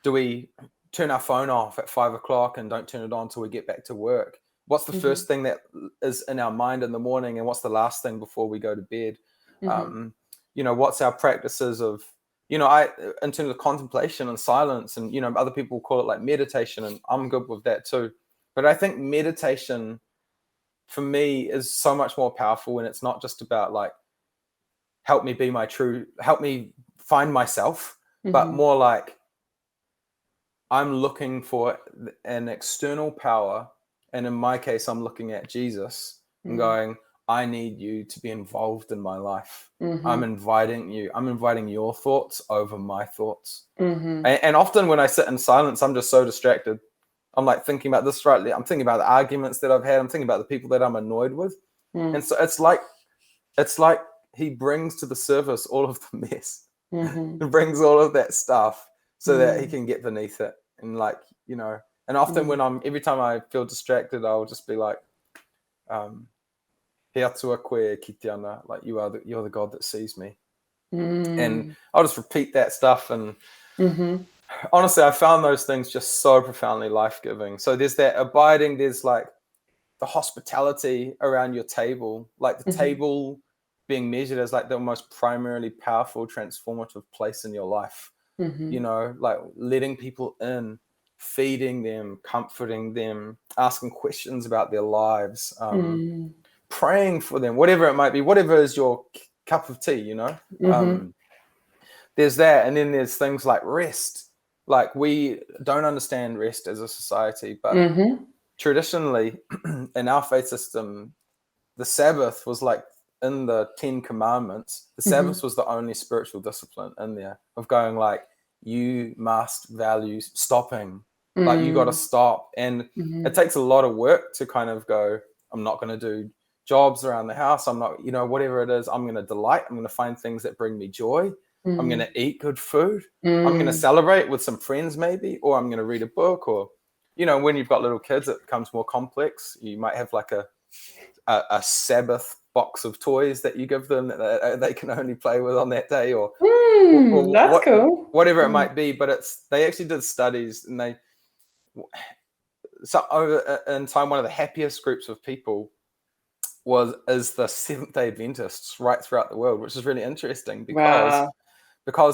do we turn our phone off at 5 o'clock and don't turn it on until we get back to work? What's the first thing that is in our mind in the morning, and what's the last thing before we go to bed? What's our practices of, in terms of contemplation and silence, and, other people call it like meditation, and I'm good with that too. But I think meditation for me is so much more powerful when it's not just about like, help me find myself, but more like, I'm looking for an external power. And in my case, I'm looking at Jesus and going, I need you to be involved in my life. I'm inviting your thoughts over my thoughts. And often when I sit in silence, I'm just so distracted. I'm like thinking about this rightly. I'm thinking about the arguments that I've had. I'm thinking about the people that I'm annoyed with. And so it's like he brings to the surface all of the mess. He brings all of that stuff so that he can get beneath it. And and often every time I feel distracted, I'll just be like, He atua koe ki te ana, like you're the God that sees me. And I'll just repeat that stuff. And honestly, I found those things just so profoundly life-giving. So there's that abiding, there's like the hospitality around your table, like the table being measured as like the most primarily powerful, transformative place in your life. Like letting people in, feeding them, comforting them, asking questions about their lives, praying for them, whatever it might be, whatever is your cup of tea, there's that. And then there's things like rest. Like, we don't understand rest as a society, but traditionally in our faith system, the Sabbath was like in the 10 commandments, the Sabbath was the only spiritual discipline in there of going like, you must value stopping. Like you got to stop. And it takes a lot of work to kind of go, I'm not going to do jobs around the house. I'm not, whatever it is, I'm going to delight. I'm going to find things that bring me joy. I'm going to eat good food. I'm going to celebrate with some friends maybe, or I'm going to read a book, or, when you've got little kids, it becomes more complex. You might have like a Sabbath box of toys that you give them that they can only play with on that day, or that's cool. Whatever it might be. But they actually did studies, and over in time, one of the happiest groups of people is the Seventh-day Adventists right throughout the world, which is really interesting because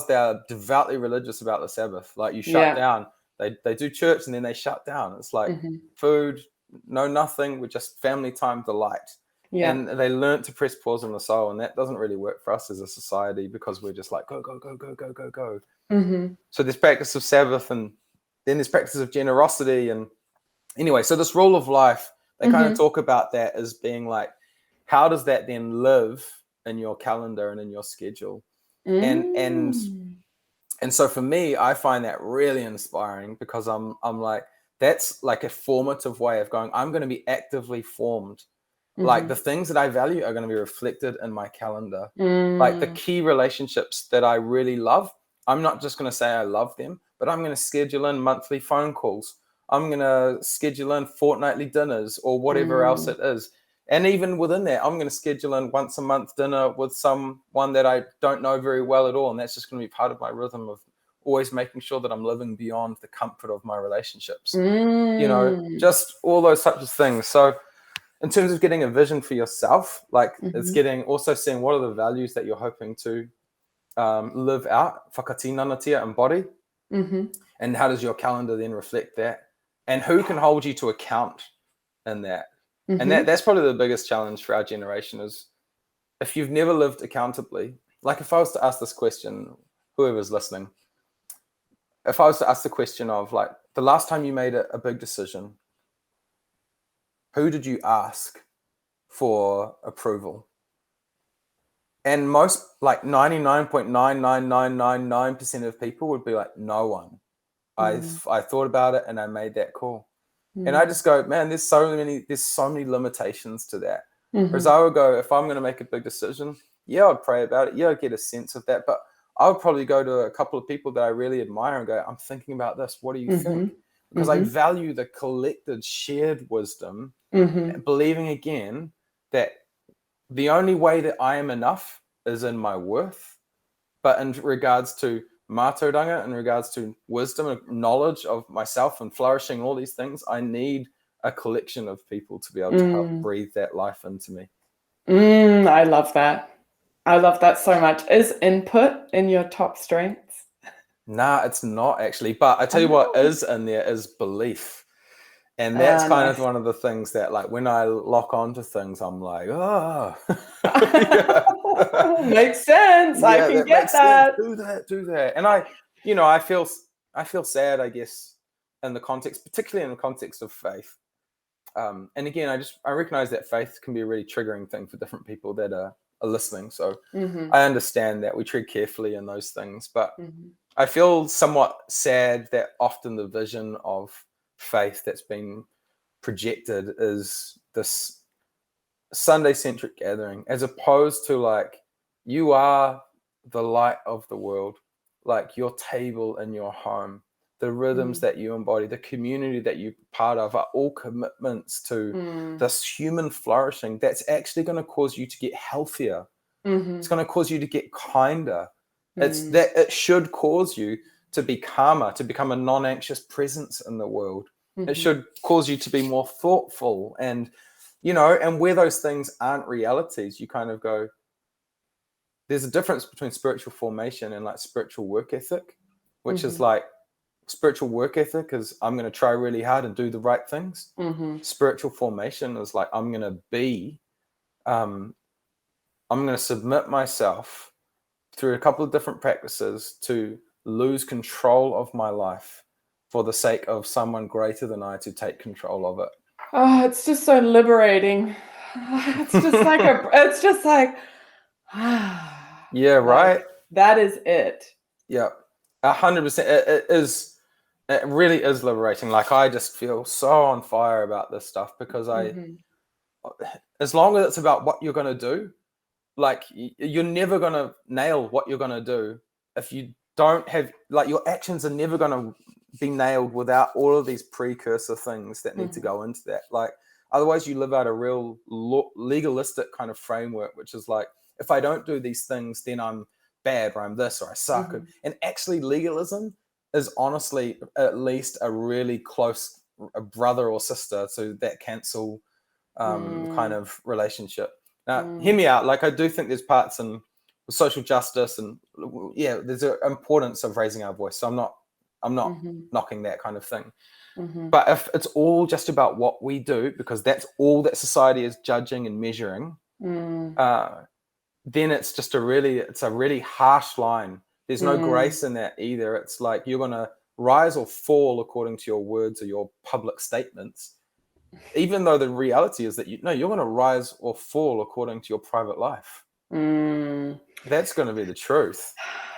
they're devoutly religious about the Sabbath. Like you shut down, they do church and then they shut down. It's like food, no nothing, with just family time, delight. And they learned to press pause on the soul, and that doesn't really work for us as a society because we're just like go go go go go go go. So there's practice of Sabbath, and then there's practice of generosity. And anyway, so this rule of life, they kind of talk about that as being like, how does that then live in your calendar and in your schedule? And so for me, I find that really inspiring because I'm like, that's like a formative way of going, I'm going to be actively formed. Like the things that I value are going to be reflected in my calendar. Like the key relationships that I really love, I'm not just going to say I love them, but I'm going to schedule in monthly phone calls. I'm going to schedule in fortnightly dinners or whatever else it is. And even within that, I'm going to schedule in once a month dinner with someone that I don't know very well at all. And that's just going to be part of my rhythm of always making sure that I'm living beyond the comfort of my relationships. Just all those types of things. So in terms of getting a vision for yourself, like it's also seeing what are the values that you're hoping to live out, whakatinanatia, embody, and how does your calendar then reflect that? And who can hold you to account in that? And that's probably the biggest challenge for our generation is if you've never lived accountably, like if I was to ask this question, whoever's listening, if I was to ask the question of like the last time you made a big decision, who did you ask for approval? And most, like 99.99999% of people would be like, no one. I thought about it and I made that call. And I just go, man, there's so many limitations to that. Whereas I would go, if I'm going to make a big decision, I'd pray about it. I'd get a sense of that. But I would probably go to a couple of people that I really admire and go, I'm thinking about this. What do you think? Because I value the collected shared wisdom, believing again that the only way that I am enough is in my worth. But in regards to mātauranga, in regards to wisdom and knowledge of myself and flourishing, all these things, I need a collection of people to be able to help breathe that life into me. I love that. I love that so much. Is input in your top strengths? Nah, it's not actually. But I tell you what is in there is belief. And that's kind of one of the things that, like, when I lock onto things, I'm like, oh. Makes sense. I can get that. Do that. And I feel sad, I guess, in the context, particularly in the context of faith. And again, I recognize that faith can be a really triggering thing for different people that are listening. So I understand that we tread carefully in those things. But I feel somewhat sad that often the vision of faith that's been projected is this Sunday-centric gathering, as opposed to like, you are the light of the world, like your table in your home, the rhythms that you embody, the community that you're part of are all commitments to this human flourishing that's actually going to cause you to get healthier. It's going to cause you to get kinder. It's that it should cause you to be calmer, to become a non-anxious presence in the world. It should cause you to be more thoughtful. And, and where those things aren't realities, you kind of go, there's a difference between spiritual formation and like spiritual work ethic, which is like, spiritual work ethic is I'm going to try really hard and do the right things. Spiritual formation is like, I'm going to submit myself through a couple of different practices to lose control of my life for the sake of someone greater than I to take control of it. Oh, it's just so liberating. it's just like, yeah, right. That is it. Yeah, 100%. It really is liberating. Like, I just feel so on fire about this stuff because as long as it's about what you're going to do, like, you're never going to nail what you're going to do if you don't have, like, your actions are never going to be nailed without all of these precursor things that need to go into that. Like, otherwise you live out a real legalistic kind of framework, which is like, if I don't do these things, then I'm bad, or I'm this, or I suck. And actually legalism is honestly at least a really close brother or sister to that cancel kind of relationship. Now, hear me out. Like, I do think there's parts in social justice, and yeah, there's an importance of raising our voice. So I'm not knocking that kind of thing. But if it's all just about what we do, because that's all that society is judging and measuring, then it's just a really harsh line. There's no grace in that either. It's like you're gonna rise or fall according to your words or your public statements, even though the reality is that you're going to rise or fall according to your private life. That's going to be the truth.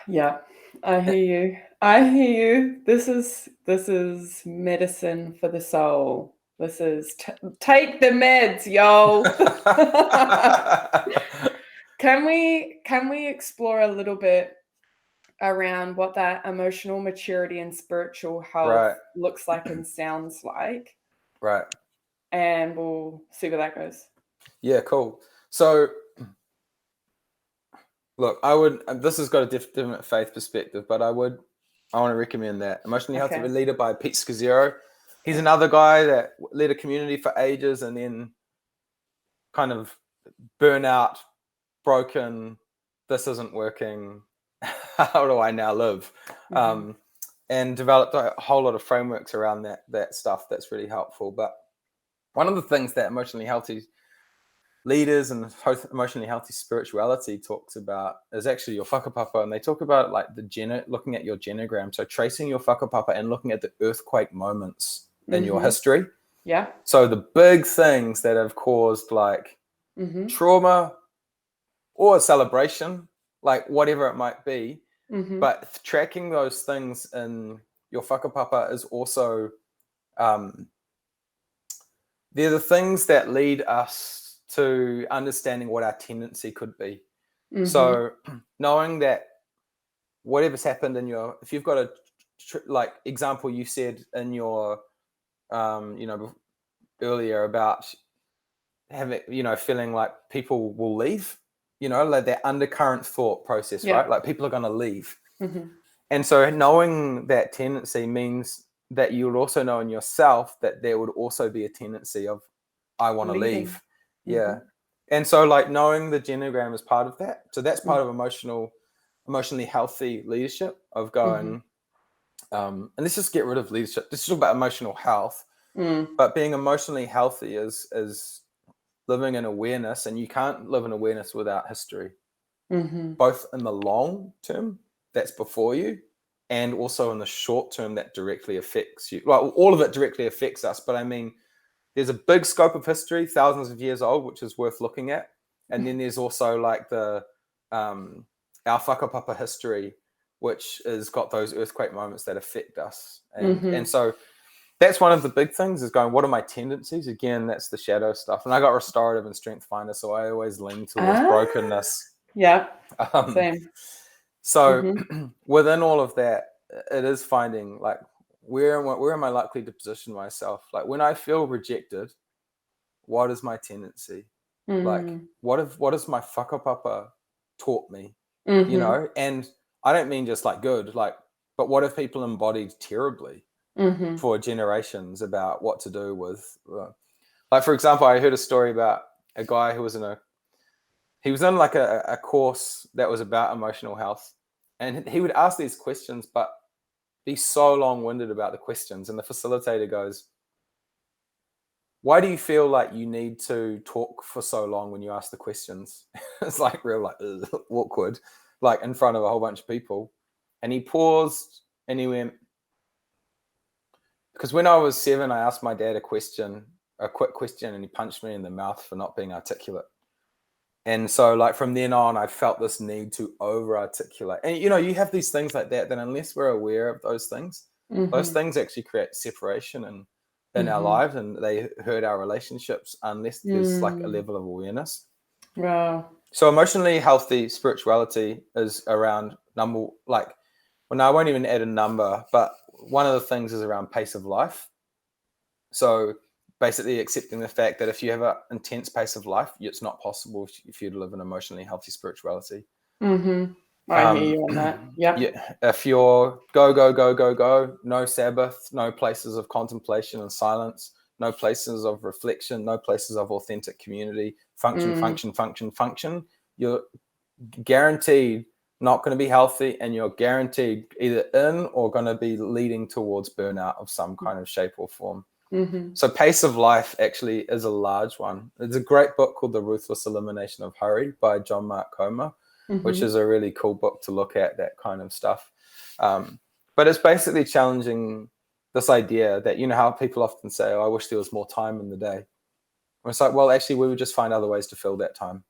Yeah, I hear you. This is medicine for the soul. This is take the meds, yo. Can we explore a little bit around what that emotional maturity and spiritual health looks like and sounds like? Right. And we'll see where that goes. Yeah, cool. So, look, this has got a different faith perspective, but I want to recommend that Emotionally Healthy Leader by Pete Scazzero. He's another guy that led a community for ages and then kind of burnout, broken, this isn't working, how do I now live? And developed a whole lot of frameworks around that stuff that's really helpful. But one of the things that emotionally healthy leaders and emotionally healthy spirituality talks about is actually your whakapapa, and they talk about like looking at your genogram, so tracing your whakapapa and looking at the earthquake moments in your history. Yeah. So the big things that have caused like trauma or a celebration, like whatever it might be, but tracking those things in your whakapapa is also they're the things that lead us to understanding what our tendency could be. So knowing that whatever's happened if you've got a like example you said in your earlier about having feeling like people will leave, like that undercurrent thought process, right? Like people are going to leave. And so knowing that tendency means that you would also know in yourself that there would also be a tendency of I want to leave. Yeah. And so like knowing the genogram is part of that. So that's part of emotionally healthy leadership, of going and let's just get rid of leadership. This is all about emotional health. But being emotionally healthy is living in awareness, and you can't live in awareness without history, both in the long term that's before you and also in the short term that directly affects you. Well, all of it directly affects us, but I mean, there's a big scope of history, thousands of years old, which is worth looking at. And then there's also like the our whakapapa history, which has got those earthquake moments that affect us. And so that's one of the big things, is going, what are my tendencies? Again, that's the shadow stuff. And I got restorative and strength finder, so I always lean towards brokenness. Yeah, same. So within all of that, it is finding like, where am I likely to position myself? Like when I feel rejected, what is my tendency? Like what has my whakapapa taught me? And I don't mean just like good, like, but what have people embodied terribly for generations about what to do with, like, for example, I heard a story about a guy who was in like a course that was about emotional health, and he would ask these questions, but be so long-winded about the questions. And the facilitator goes, why do you feel like you need to talk for so long when you ask the questions? It's like real, like, awkward, like in front of a whole bunch of people. And he paused and he went, because when I was 7, I asked my dad a question, a quick question and he punched me in the mouth for not being articulate. And so like from then on, I felt this need to over-articulate. And, you know, you have these things like that unless we're aware of those things actually create separation in our lives, and they hurt our relationships unless there's like a level of awareness. Wow. So emotionally healthy spirituality is around I won't even add a number, but one of the things is around pace of life. So basically accepting the fact that if you have an intense pace of life, it's not possible if you live an emotionally healthy spirituality. I hear you on that. Yep. Yeah. If you're go, no Sabbath, no places of contemplation and silence, no places of reflection, no places of authentic community, function, you're guaranteed not going to be healthy, and you're guaranteed either in or going to be leading towards burnout of some kind of shape or form. So pace of life actually is a large one. There's a great book called The Ruthless Elimination of Hurry by John Mark Comer, which is a really cool book to look at that kind of stuff. But it's basically challenging this idea that, you know, how people often say, oh, I wish there was more time in the day. And it's like, well, actually, we would just find other ways to fill that time.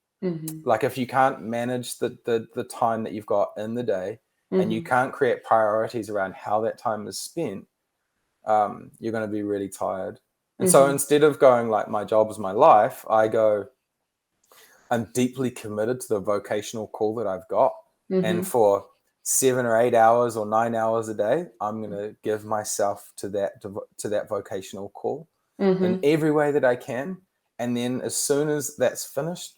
Like if you can't manage the time that you've got in the day, and you can't create priorities around how that time is spent, you're going to be really tired. And so instead of going like my job is my life, I go, I'm deeply committed to the vocational call that I've got. And for 7 or 8 hours or 9 hours a day, I'm going to give myself to that vocational call in every way that I can. And then as soon as that's finished,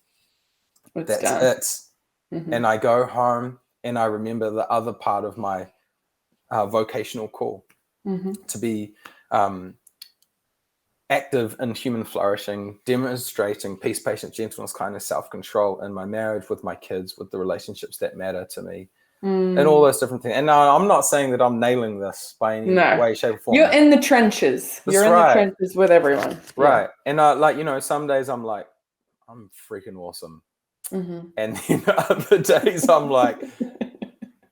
that's it. And I go home and I remember the other part of my vocational call to be active in human flourishing, demonstrating peace, patience, gentleness, kindness, self-control in my marriage, with my kids, with the relationships that matter to me, and all those different things. And no, I'm not saying that I'm nailing this by any way, shape, or form. You're in the trenches. You're in the trenches with everyone. Right. And like, you know, some days I'm like, I'm freaking awesome. And then other days I'm like,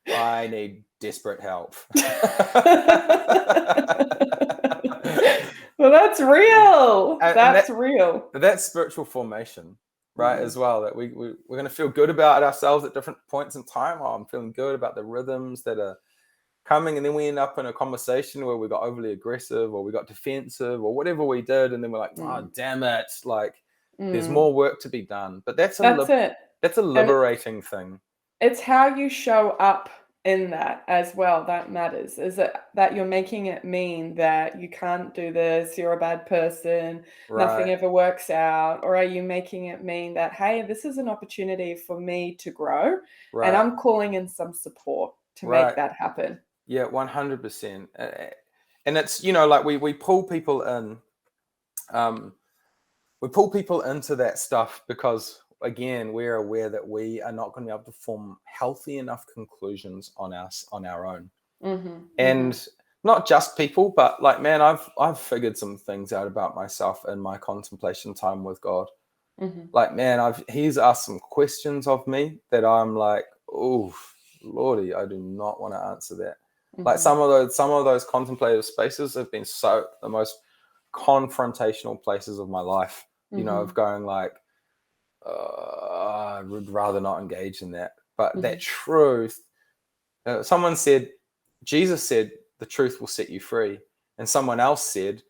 I need desperate help. Well, that's real. That's real. That's spiritual formation, right? As well, that we're going to feel good about ourselves at different points in time. Oh, I'm feeling good about the rhythms that are coming, and then we end up in a conversation where we got overly aggressive or we got defensive or whatever we did, and then we're like, oh, damn it, like there's more work to be done. But that's a liberating thing. It's how you show up in that as well that matters. Is it that you're making it mean that you can't do this, you're a bad person, nothing ever works out? Or are you making it mean that, hey, this is an opportunity for me to grow, and I'm calling in some support to make that happen? Yeah, 100%. And it's, you know, like we pull people in, we pull people into that stuff because, again, we're aware that we are not going to be able to form healthy enough conclusions on our own. And not just people, but like, man, I've figured some things out about myself in my contemplation time with God. Like, man, he's asked some questions of me that I'm like, oh, Lordy, I do not want to answer that. Like some of those contemplative spaces have been the most confrontational places of my life, you know, of going like, I would rather not engage in that. But that truth, someone said, Jesus said, the truth will set you free. And someone else said,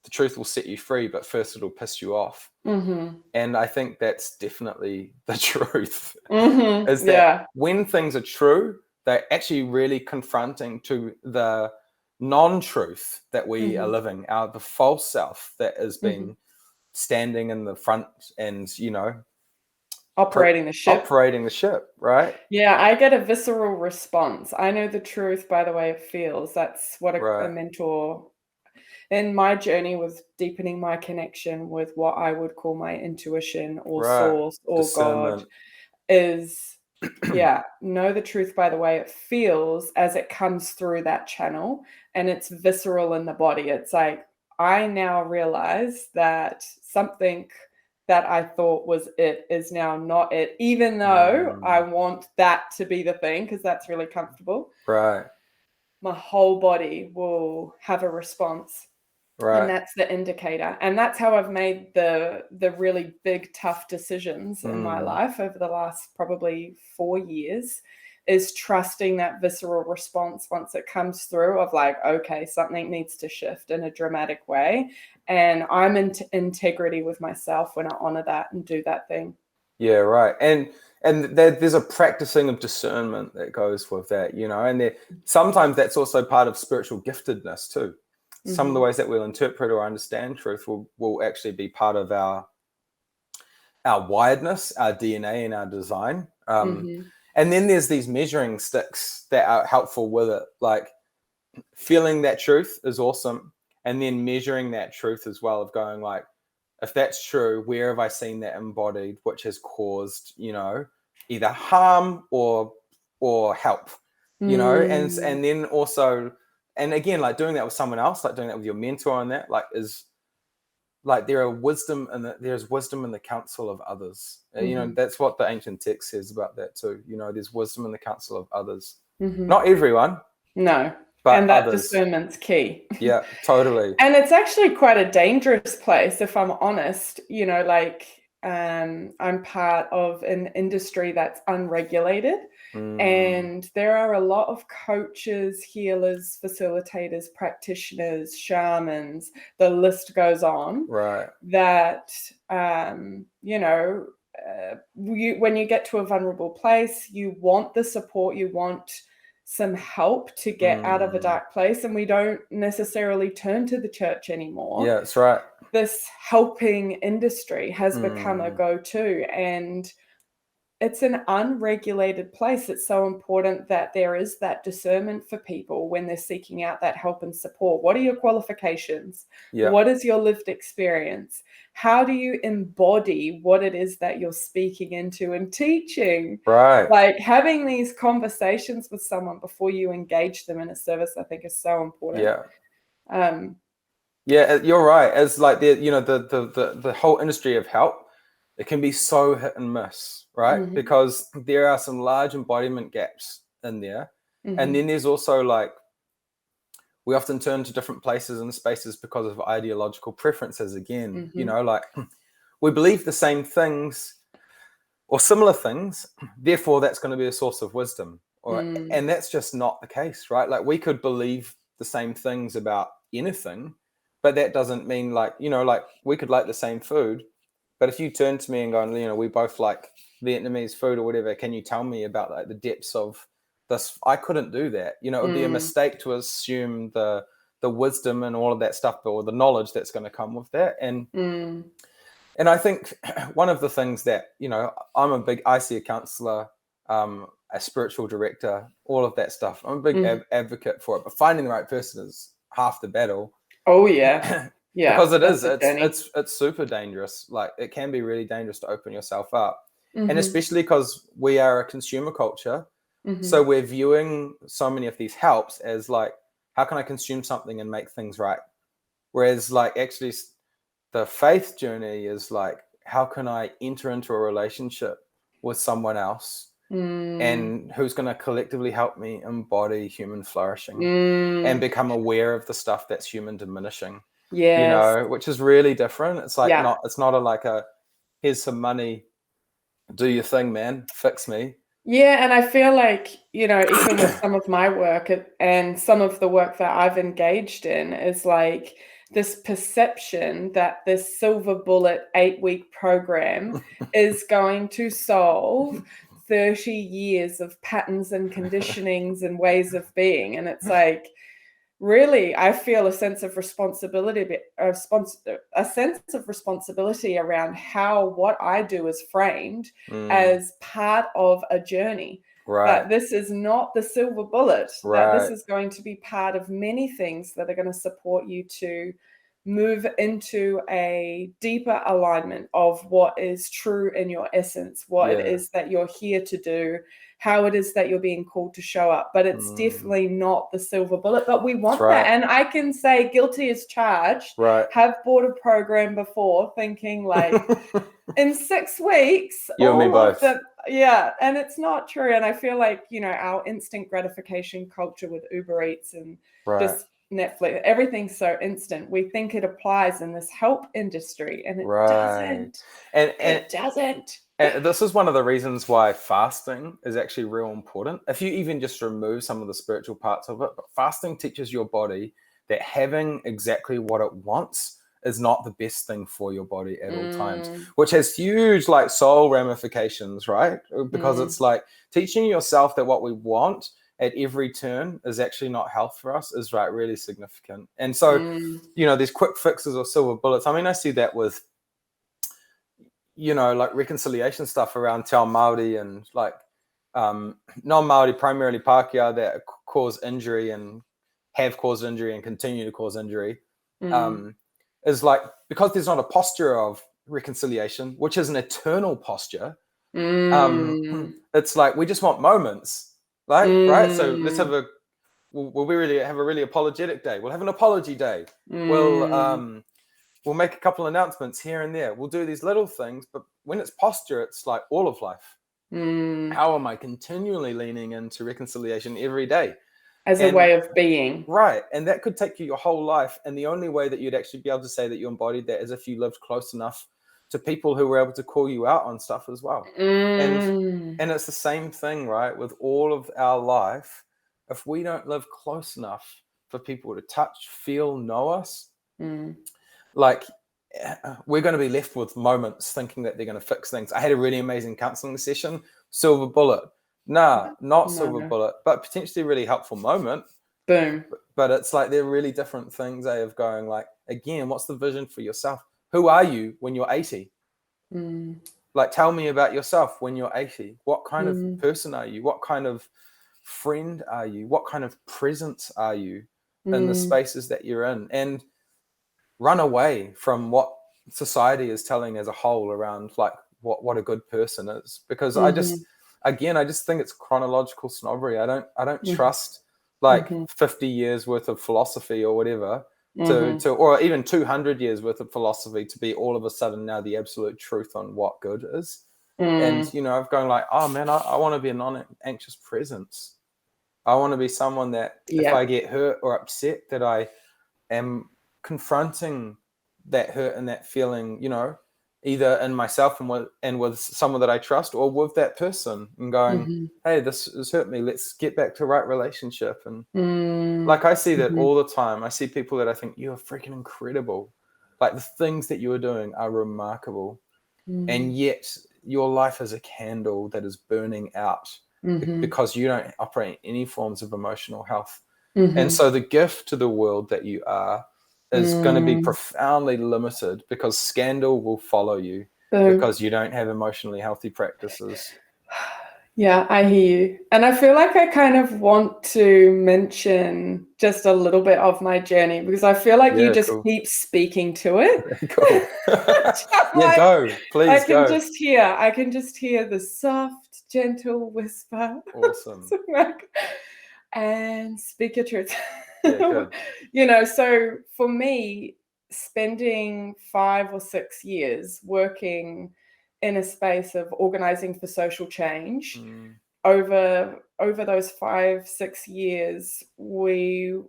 the truth will set you free, but first it'll piss you off. And I think that's definitely the truth. Is that when things are true, they're actually really confronting to the non-truth that we are living, the false self that has been standing in the front and, you know, operating the ship, right? Yeah, I get a visceral response. I know the truth by the way it feels. That's what a mentor in my journey with deepening my connection with what I would call my intuition or source or God is, know the truth by the way it feels as it comes through that channel, and it's visceral in the body. It's like, I now realize that something that I thought was it is now not it, even though I want that to be the thing because that's really comfortable. Right. My whole body will have a response. Right. And that's the indicator. And that's how I've made the really big, tough decisions in my life over the last probably 4 years, is trusting that visceral response once it comes through of like, okay, something needs to shift in a dramatic way. And I'm in integrity with myself when I honor that and do that thing. Yeah, right. And there's a practicing of discernment that goes with that, you know, and sometimes that's also part of spiritual giftedness too. Some of the ways that we'll interpret or understand truth will actually be part of our wiredness, our DNA, and our design. And then there's these measuring sticks that are helpful with it, like feeling that truth is awesome, and then measuring that truth as well, of going like, if that's true, where have I seen that embodied, which has caused, you know, either harm or help, you know, and then also, and again, like doing that with someone else, like doing that with your mentor, and that like is like there's wisdom in the counsel of others. You know, that's what the ancient text says about that too. You know, there's wisdom in the counsel of others. Not everyone. No. But and that others. Discernment's key. Yeah, totally. And it's actually quite a dangerous place, if I'm honest. You know, like I'm part of an industry that's unregulated. And there are a lot of coaches, healers, facilitators, practitioners, shamans, the list goes on. Right. That, you know, when you get to a vulnerable place, you want the support, you want some help to get out of a dark place, and we don't necessarily turn to the church anymore. Yeah, that's right. This helping industry has become a go-to, and it's an unregulated place. It's so important that there is that discernment for people when they're seeking out that help and support. What are your qualifications? Yeah. What is your lived experience? How do you embody what it is that you're speaking into and teaching? Right. Like having these conversations with someone before you engage them in a service, I think is so important. Yeah. Yeah, you're right. As like the whole industry of help, it can be so hit and miss, right? Because there are some large embodiment gaps in there. And then there's also like, we often turn to different places and spaces because of ideological preferences again. You know, like we believe the same things or similar things, therefore that's going to be a source of wisdom. And that's just not the case, right? Like we could believe the same things about anything, but that doesn't mean like, you know, like we could like the same food, but if you turn to me and go, you know, we both like Vietnamese food or whatever, can you tell me about like the depths of this? I couldn't do that. You know, it would be a mistake to assume the wisdom and all of that stuff, or the knowledge that's going to come with that. And I think one of the things that, you know, I'm a big ICA counselor, a spiritual director, all of that stuff. I'm a big advocate for it, but finding the right person is half the battle. Oh yeah. Yeah. Because it's super dangerous. Like it can be really dangerous to open yourself up. And especially because we are a consumer culture. So we're viewing so many of these helps as like, how can I consume something and make things right? Whereas like actually the faith journey is like, how can I enter into a relationship with someone else and who's going to collectively help me embody human flourishing and become aware of the stuff that's human diminishing. Yes. You know, which is really different. It's like it's not a here's some money, do your thing, man, fix me. Yeah, and I feel like, you know, even with some of my work and some of the work that I've engaged in is like this perception that this silver bullet 8-week program is going to solve 30 years of patterns and conditionings and ways of being. And it's like, really, I feel a sense of responsibility, around how what I do is framed as part of a journey. Right. That this is not the silver bullet. Right. That this is going to be part of many things that are going to support you to move into a deeper alignment of what is true in your essence, what it is that you're here to do, how it is that you're being called to show up. But it's definitely not the silver bullet, but we want that. And I can say guilty as charged. Right. Have bought a program before thinking like in 6 weeks, you and me both. And it's not true. And I feel like, you know, our instant gratification culture with Uber Eats and just Netflix, everything's so instant. We think it applies in this help industry, and it doesn't. And it doesn't. And this is one of the reasons why fasting is actually real important. If you even just remove some of the spiritual parts of it, but fasting teaches your body that having exactly what it wants is not the best thing for your body at all times, which has huge like soul ramifications, right? Because it's like teaching yourself that what we want at every turn is actually not health for us is like really significant. And so, you know, these quick fixes or silver bullets. I mean, I see that with, you know, like reconciliation stuff around Te Māori and like non-Māori, primarily Pākehā, that cause injury and have caused injury and continue to cause injury. Is like, because there's not a posture of reconciliation, which is an eternal posture. It's like, we just want moments. Right? So let's have we'll really have a really apologetic day. We'll have an apology day. We'll make a couple announcements here and there. We'll do these little things, but when it's posture, it's like all of life. How am I continually leaning into reconciliation every day? As a way of being. Right. And that could take you your whole life. And the only way that you'd actually be able to say that you embodied that is if you lived close enough to people who were able to call you out on stuff as well. And it's the same thing, right? With all of our life, if we don't live close enough for people to touch, feel, know us, like we're going to be left with moments thinking that they're going to fix things. I had a really amazing counseling session, silver bullet. Not silver bullet, but potentially really helpful moment. Boom. But it's like they're really different things of going like, again, what's the vision for yourself? Who are you when you're 80? Like, tell me about yourself when you're 80. What kind of person are you? What kind of friend are you? What kind of presence are you in the spaces that you're in? And run away from what society is telling as a whole around like what a good person is. Because I just think it's chronological snobbery. I don't trust like 50 years worth of philosophy or whatever to or even 200 years worth of philosophy to be all of a sudden now the absolute truth on what good is. And, you know, I've gone like, oh man, I want to be a non-anxious presence. I want to be someone that if I get hurt or upset, that I am confronting that hurt and that feeling, you know, either in myself and with someone that I trust or with that person and going, hey, this has hurt me. Let's get back to right relationship. And like, I see that all the time. I see people that I think, you are freaking incredible. Like the things that you are doing are remarkable. And yet your life is a candle that is burning out because you don't operate in any forms of emotional health. And so the gift to the world that you are is going to be profoundly limited because scandal will follow you because you don't have emotionally healthy practices. Yeah, I hear you. And I feel like I kind of want to mention just a little bit of my journey because I feel like you just keep speaking to it. Cool. Go. Please go. I can just hear the soft, gentle whisper. Awesome. And speak your truth. Good. You know, so for me, spending 5 or 6 years working in a space of organizing for social change, over those 5-6 years, we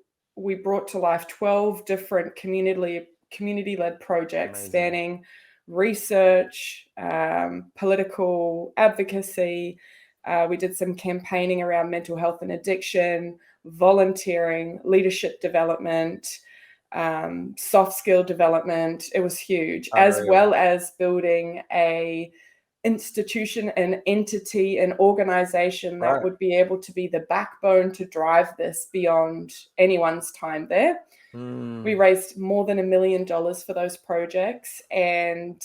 brought to life 12 different community-led projects spanning research, political advocacy. We did some campaigning around mental health and addiction, volunteering, leadership development, soft skill development. It was huge, as well as building a institution, an entity, an organization that would be able to be the backbone to drive this beyond anyone's time there. We raised more than $1 million for those projects and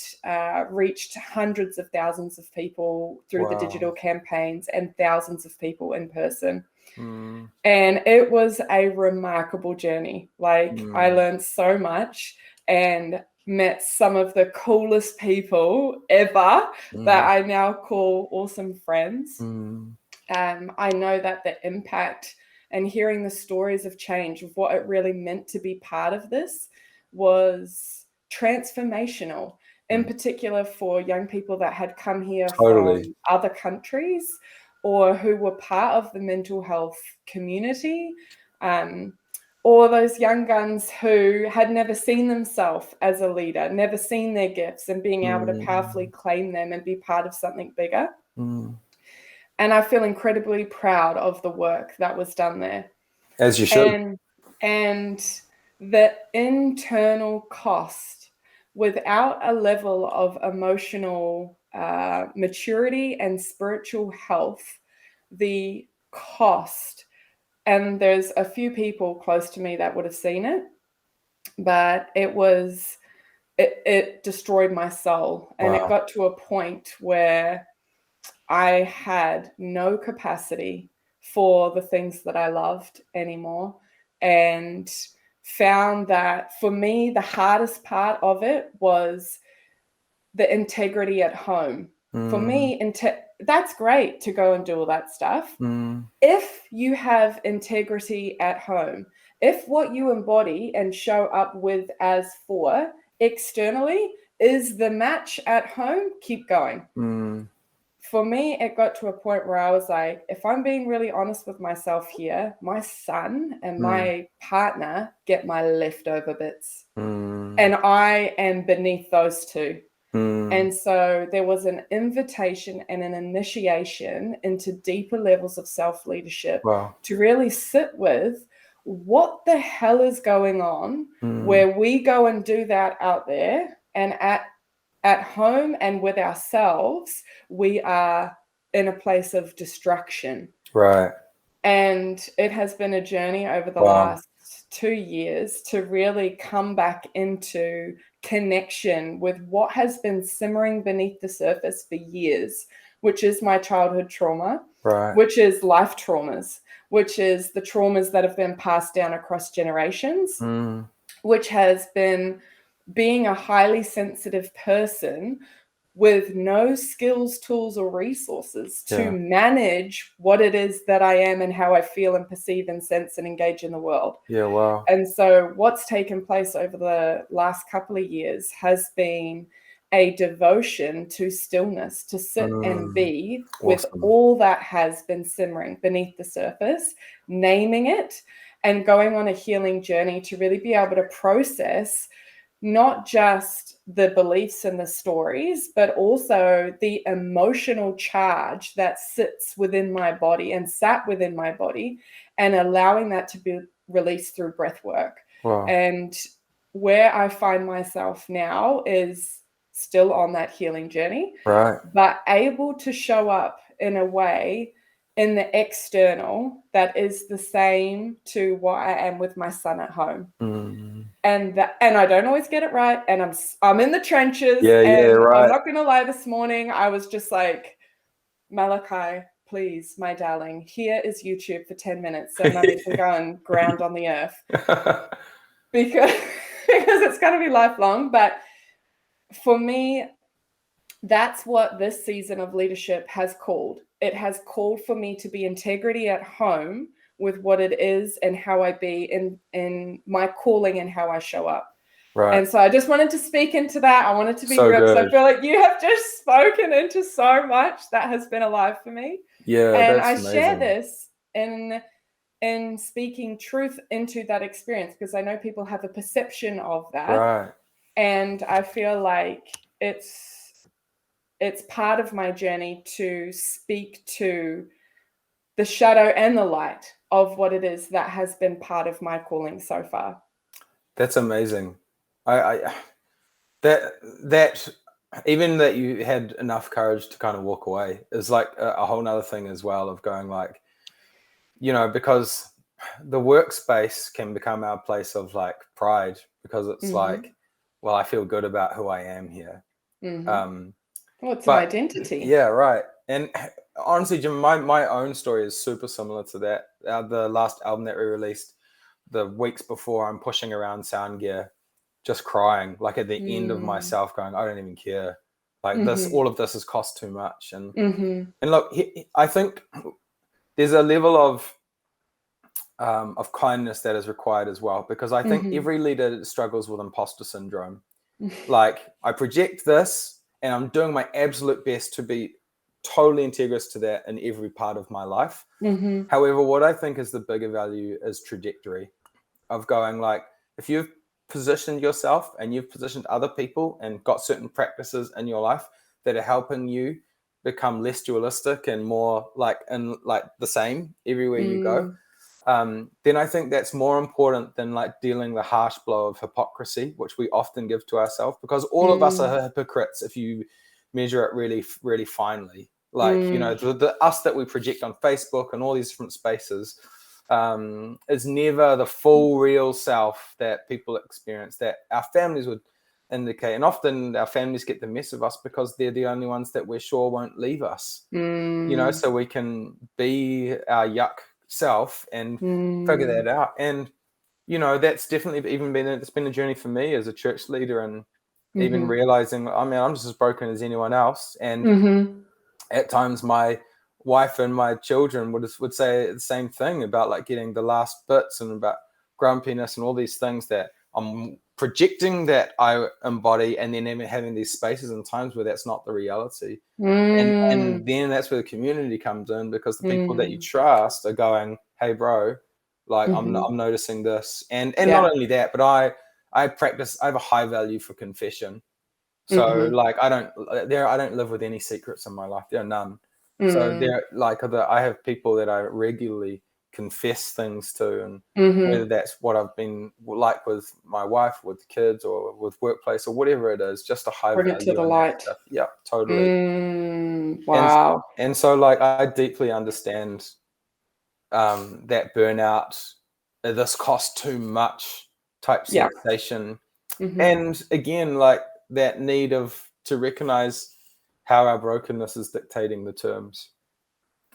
reached hundreds of thousands of people through the digital campaigns and thousands of people in person. And it was a remarkable journey. Like I learned so much and met some of the coolest people ever that I now call awesome friends. I know that the impact and hearing the stories of change, of what it really meant to be part of this, was transformational, in particular for young people that had come here from other countries or who were part of the mental health community, or those young guns who had never seen themselves as a leader, never seen their gifts, and being able to powerfully claim them and be part of something bigger. And I feel incredibly proud of the work that was done there. As you should. And the internal cost, without a level of emotional maturity and spiritual health, the cost, and there's a few people close to me that would have seen it, but it destroyed my soul. And it got to a point where I had no capacity for the things that I loved anymore, and found that for me, the hardest part of it was the integrity at home. For me, that's great to go and do all that stuff. If you have integrity at home, if what you embody and show up with as for externally is the match at home, keep going. For me, it got to a point where I was like, if I'm being really honest with myself here, my son and my partner get my leftover bits. And I am beneath those two. And so there was an invitation and an initiation into deeper levels of self-leadership to really sit with what the hell is going on where we go and do that out there, and at home and with ourselves, we are in a place of destruction. Right. And it has been a journey over the last 2 years to really come back into connection with what has been simmering beneath the surface for years, which is my childhood trauma, which is life traumas, which is the traumas that have been passed down across generations, which has been being a highly sensitive person with no skills, tools, or resources to manage what it is that I am and how I feel and perceive and sense and engage in the world. And so what's taken place over the last couple of years has been a devotion to stillness, to sit and be with all that has been simmering beneath the surface, naming it, and going on a healing journey to really be able to process not just the beliefs and the stories, but also the emotional charge that sits within my body and sat within my body, and allowing that to be released through breath work. And where I find myself now is still on that healing journey, but able to show up in a way in the external that is the same to what I am with my son at home. And I don't always get it right, and I'm in the trenches. I'm not gonna lie, this morning I was just like, Malachi, please, my darling, here is YouTube for 10 minutes so Mummy can go and ground on the earth. because it's gonna be lifelong. But for me, that's what this season of leadership has called. It has called for me to be integrity at home with what it is and how I be in my calling and how I show up. And so I just wanted to speak into that. I wanted to be real, because I feel like you have just spoken into so much that has been alive for me. And I share this in speaking truth into that experience, because I know people have a perception of that. And I feel like it's part of my journey to speak to the shadow and the light of what it is that has been part of my calling so far. That's amazing. That even that you had enough courage to kind of walk away is like a whole nother thing as well, of going like, because the workspace can become our place of like pride, because it's like, well, I feel good about who I am here. Well, it's an identity. Yeah, right. And honestly, Jim, my own story is super similar to that. The last album that we released, the weeks before, I'm pushing around sound gear, just crying, like at the end of myself, going, I don't even care. Like all of this has cost too much. And look, I think there's a level of kindness that is required as well, because I think every leader struggles with imposter syndrome. Like, I project this and I'm doing my absolute best to be totally integrous to that in every part of my life. However, what I think is the bigger value is trajectory. of going like, if you've positioned yourself and you've positioned other people and got certain practices in your life that are helping you become less dualistic and more like the same everywhere you go, then I think that's more important than like dealing the harsh blow of hypocrisy, which we often give to ourselves, because all of us are hypocrites if you measure it really, really finely. Like, the us that we project on Facebook and all these different spaces is never the full real self that people experience, that our families would indicate. And often our families get the mess of us because they're the only ones that we're sure won't leave us, so we can be our yuck self and figure that out. And that's definitely it's been a journey for me as a church leader, and even realizing, I mean, I'm just as broken as anyone else, and at times my wife and my children would say the same thing about like getting the last bits and about grumpiness and all these things that I'm projecting that I embody, and then having these spaces and times where that's not the reality. And then that's where the community comes in, because the people that you trust are going, hey bro, like I'm noticing this. And not only that, but I have a high value for confession. So like I don't live with any secrets in my life. There are none. So they're like I have people that I regularly confess things to, and whether that's what I've been like with my wife, with kids, or with workplace, or whatever it is, just a high Bring value it to the in light. that stuff. Yeah, totally. Wow. And so like I deeply understand that burnout, this cost too much type sensation. And again, like that need to recognize how our brokenness is dictating the terms.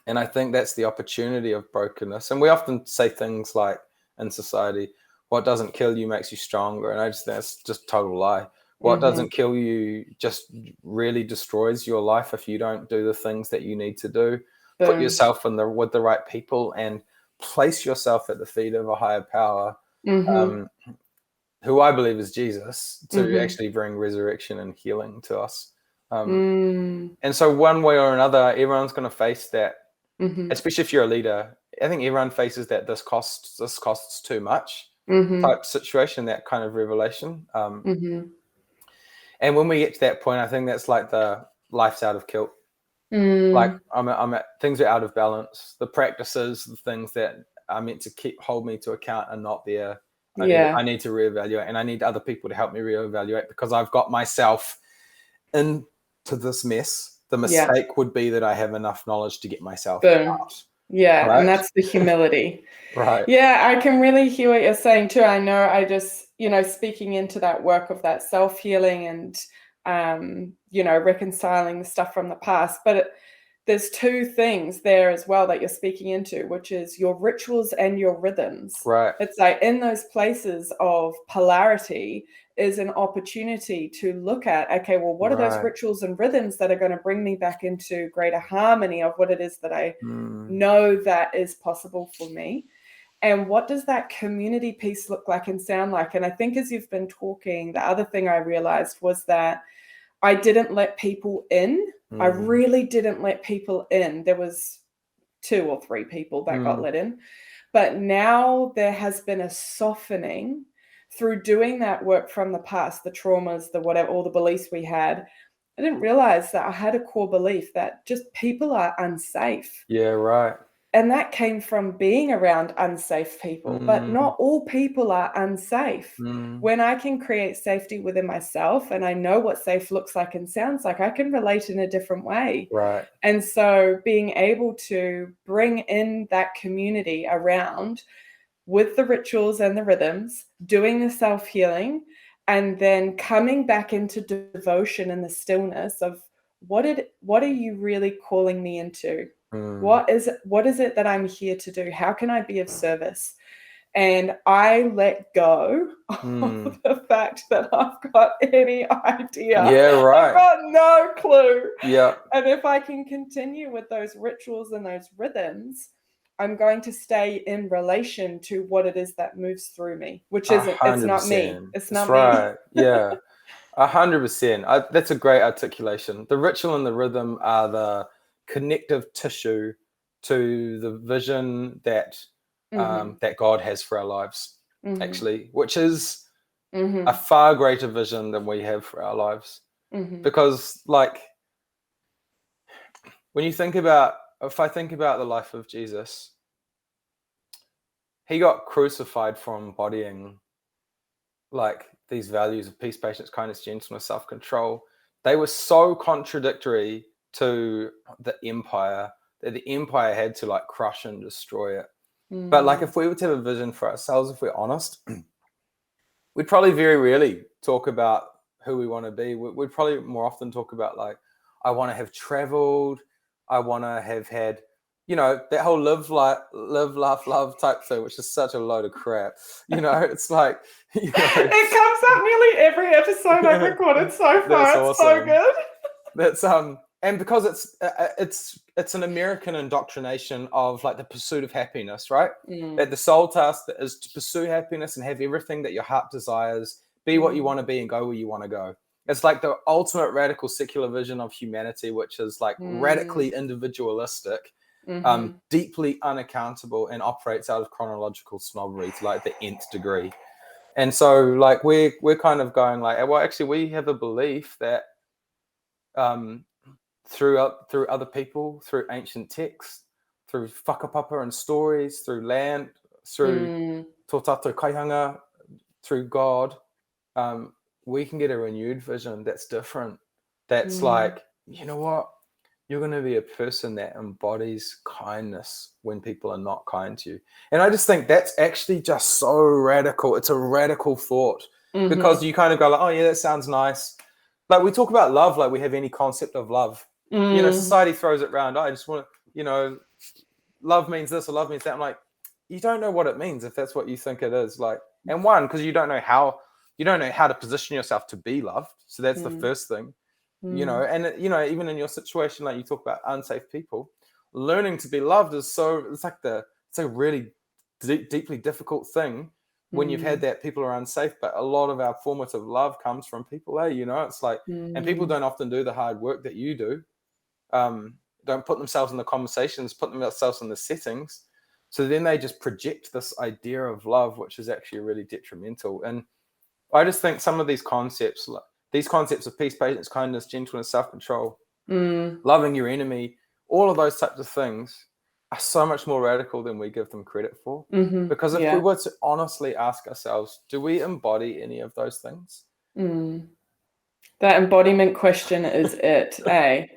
And I think that's the opportunity of brokenness. And we often say things like in society, what doesn't kill you makes you stronger. And I just think that's just total lie. What doesn't kill you just really destroys your life if you don't do the things that you need to do. Put yourself with the right people and place yourself at the feet of a higher power, who I believe is Jesus, to actually bring resurrection and healing to us. And so one way or another, everyone's going to face that, especially if you're a leader. I think everyone faces that this costs too much type situation, that kind of revelation. And when we get to that point, I think that's like the life's out of kilt. Like I'm at things are out of balance. The practices, the things that are meant to hold me to account are not there. I need to reevaluate, and I need other people to help me reevaluate, because I've got myself into this mess. The mistake would be that I have enough knowledge to get myself out. Yeah, right? and that's the humility. Right. Yeah, I can really hear what you're saying too. I know I just, speaking into that work of that self-healing and, reconciling the stuff from the past. But there's two things there as well that you're speaking into, which is your rituals and your rhythms. Right. It's like in those places of polarity is an opportunity to look at, okay, well, what are those rituals and rhythms that are going to bring me back into greater harmony of what it is that I know that is possible for me? And what does that community piece look like and sound like? And I think as you've been talking, the other thing I realized was that I didn't let people in. I really didn't let people in. There was 2 or 3 people that got let in. But now there has been a softening through doing that work from the past, the traumas, the whatever, all the beliefs we had. I didn't realize that I had a core belief that just people are unsafe. Yeah, right. And that came from being around unsafe people, but not all people are unsafe. When I can create safety within myself and I know what safe looks like and sounds like, I can relate in a different way. Right. And so being able to bring in that community around with the rituals and the rhythms, doing the self-healing, and then coming back into devotion and the stillness of what are you really calling me into? What is it that I'm here to do? How can I be of service? And I let go of the fact that I've got any idea. Yeah, right. I've got no clue. Yeah. And if I can continue with those rituals and those rhythms, I'm going to stay in relation to what it is that moves through me, which isn't, it's not me. It's not right. me. Yeah. 100%. That's a great articulation. The ritual and the rhythm are the connective tissue to the vision that that God has for our lives. actually, which is a far greater vision than we have for our lives. Because, like, when you think about, if I think about the life of Jesus, he got crucified for embodying, like, these values of peace, patience, kindness, gentleness, self-control. They were so contradictory to the empire that the empire had to, like, crush and destroy it. But, like, if we were to have a vision for ourselves, if we're honest, we'd probably very rarely talk about who we want to be. We'd probably more often talk about, like, I want to have traveled, I want to have had, you know, that whole live, laugh, love type thing, which is such a load of crap. You know, it's like, you know, it comes up nearly every episode I've recorded so far. It's awesome. So good. That's and because it's an American indoctrination of, like, the pursuit of happiness, right? That the sole task is to pursue happiness and have everything that your heart desires, be what you want to be, and go where you want to go. It's like the ultimate radical secular vision of humanity, which is, like, radically individualistic, deeply unaccountable, and operates out of chronological snobbery to, like, the nth degree. And so, like, we're kind of going, like, well, actually, we have a belief that through other people, through ancient texts, through whakapapa and stories, through land, through tō tātou kaihanga, through God, we can get a renewed vision that's different. That's like, you know what? You're going to be a person that embodies kindness when people are not kind to you. And I just think that's actually just so radical. It's a radical thought because you kind of go, like, oh yeah, that sounds nice. Like, we talk about love like we have any concept of love. You know, society throws it around. I just want to, you know, love means this or love means that. I'm like, you don't know what it means if that's what you think it is. Like, and one, because you don't know how to position yourself to be loved. So that's the first thing, you know. And, you know, even in your situation, like you talk about unsafe people, learning to be loved is it's a really deeply difficult thing when you've had that people are unsafe. But a lot of our formative love comes from people, you know. It's like, and people don't often do the hard work that you do. Don't put themselves in the conversations, put themselves in the settings. So then they just project this idea of love, which is actually really detrimental. And I just think some of these concepts of peace, patience, kindness, gentleness, self-control, loving your enemy, all of those types of things are so much more radical than we give them credit for. Because if we were to honestly ask ourselves, do we embody any of those things? That embodiment question is it, eh?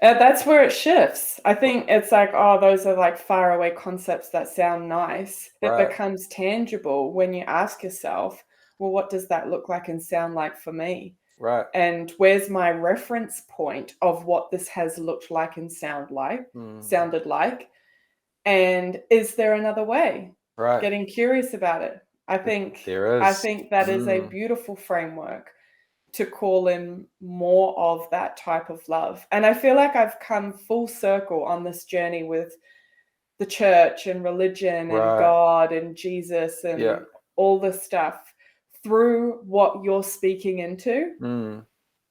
That's where it shifts. I think it's like, oh, those are like faraway concepts that sound nice. It becomes tangible when you ask yourself, well, what does that look like and sound like for me? Right. And where's my reference point of what this has looked like and sounded like? And is there another way? Right. Getting curious about it. I think there is. I think that is a beautiful framework to call in more of that type of love. And I feel like I've come full circle on this journey with the church and religion and God and Jesus and all this stuff through what you're speaking into.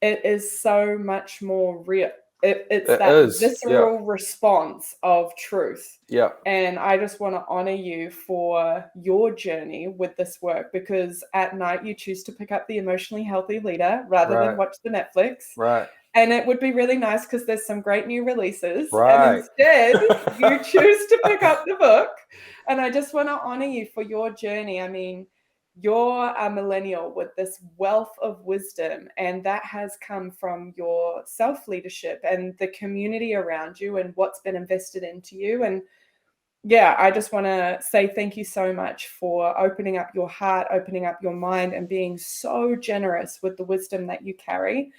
It is so much more real. It's that visceral response of truth. And I just want to honor you for your journey with this work, because at night you choose to pick up the Emotionally Healthy Leader rather than watch the Netflix. And it would be really nice because there's some great new releases. And instead, you choose to pick up the book. And I just want to honor you for your journey. I mean, you're a millennial with this wealth of wisdom, and that has come from your self-leadership and the community around you and what's been invested into you. And yeah, I just want to say thank you so much for opening up your heart, opening up your mind, and being so generous with the wisdom that you carry.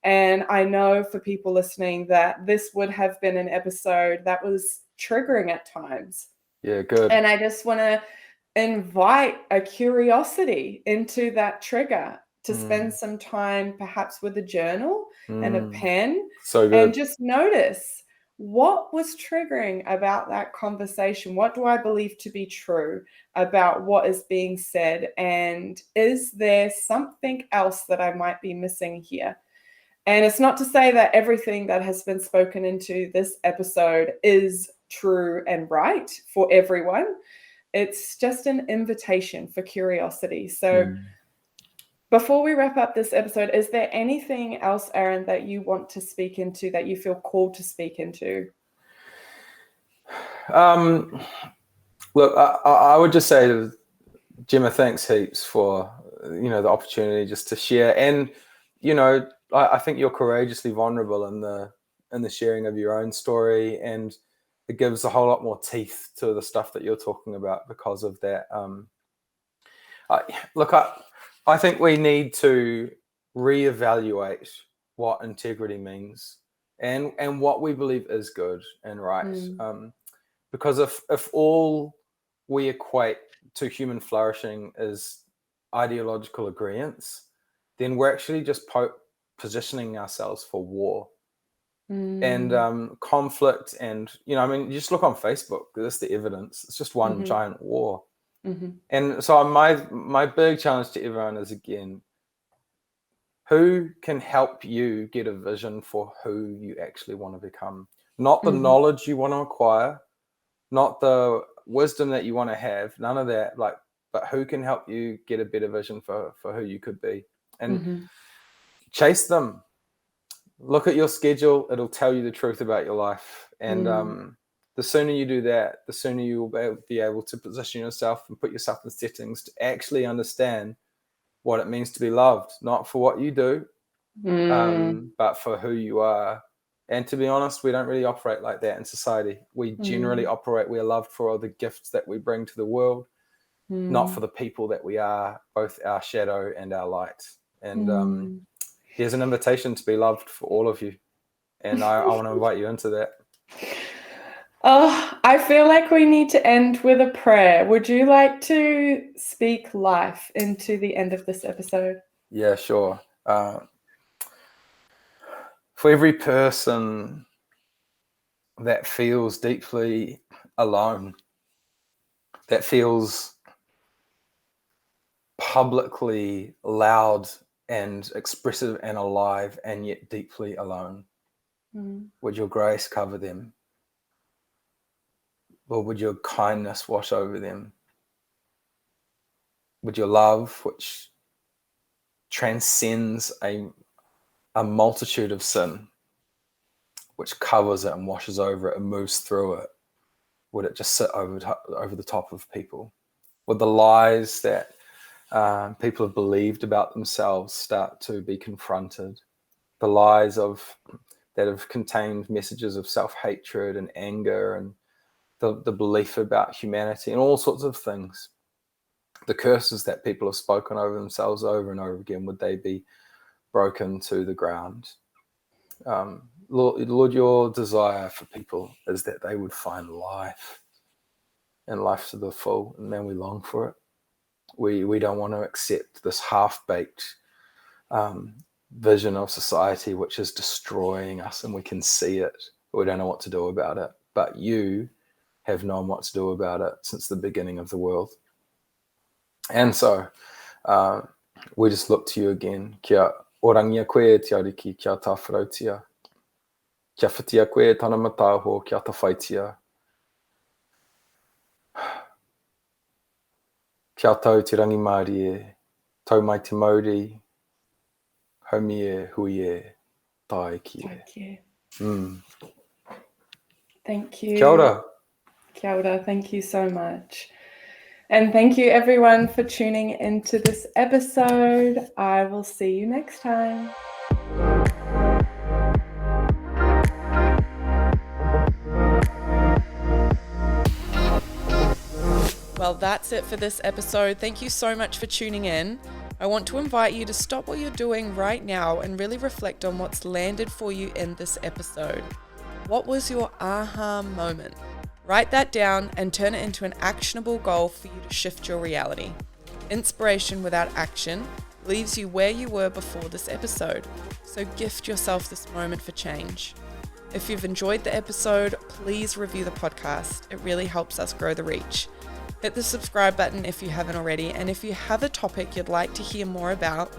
And I know for people listening that this would have been an episode that was triggering at times. Yeah, good. And I just want to invite a curiosity into that trigger, to spend some time perhaps with a journal and a pen. So good. And just notice, what was triggering about that conversation? What do I believe to be true about what is being said? And is there something else that I might be missing here? And it's not to say that everything that has been spoken into this episode is true and right for everyone. it's just an invitation for curiosity. So before we wrap up this episode, is there anything else, Aaron, that you want to speak into, that you feel called to speak into? Look, I would just say, Gemma, thanks heaps for, the opportunity just to share. And, I think you're courageously vulnerable in the sharing of your own story, and it gives a whole lot more teeth to the stuff that you're talking about because of that. I think we need to reevaluate what integrity means and what we believe is good and right. Because if all we equate to human flourishing is ideological agreeance, then we're actually just positioning ourselves for war and conflict. And, you just look on Facebook, that's the evidence. It's just one giant war. And so my big challenge to everyone is, again, who can help you get a vision for who you actually want to become? Not the knowledge you want to acquire, not the wisdom that you want to have, none of that, but who can help you get a better vision for who you could be? And chase them. Look at your schedule. It'll tell you the truth about your life. And the sooner you do that, the sooner you will be able to position yourself and put yourself in settings to actually understand what it means to be loved, not for what you do, but for who you are. And to be honest, we don't really operate like that in society. We generally operate, we're loved for all the gifts that we bring to the world, not for the people that we are, both our shadow and our light. And there's an invitation to be loved for all of you. And I want to invite you into that. Oh, I feel like we need to end with a prayer. Would you like to speak life into the end of this episode? Yeah, sure. For every person that feels deeply alone, that feels publicly loud and expressive and alive and yet deeply alone, would your grace cover them? Or would your kindness wash over them? Would your love, which transcends a multitude of sin, which covers it and washes over it and moves through it, would it just sit over the top of people? Would the lies that people have believed about themselves start to be confronted? The lies that have contained messages of self-hatred and anger and the belief about humanity and all sorts of things, the curses that people have spoken over themselves over and over again, would they be broken to the ground? Lord, your desire for people is that they would find life and life to the full, and man, we long for it. We don't want to accept this half-baked vision of society which is destroying us, and we can see it, but we don't know what to do about it. But you have known what to do about it since the beginning of the world. And so we just look to you again. Kia orangia koe te ariki, kia tā wharautia. Kia whitia koe tana mataho, kia tā whaitia. Kia tau te rangi Māori e, tau mai te Māori, haumi e, hui e, tae ki e. Thank you. Thank you. Kia ora. Kia ora. Thank you so much. And thank you everyone for tuning into this episode. I will see you next time. Well, that's it for this episode. Thank you so much for tuning in. I want to invite you to stop what you're doing right now and really reflect on what's landed for you in this episode. What was your aha moment? Write that down and turn it into an actionable goal for you to shift your reality. Inspiration without action leaves you where you were before this episode. So gift yourself this moment for change. If you've enjoyed the episode, please review the podcast. It really helps us grow the reach. Hit the subscribe button if you haven't already. And if you have a topic you'd like to hear more about,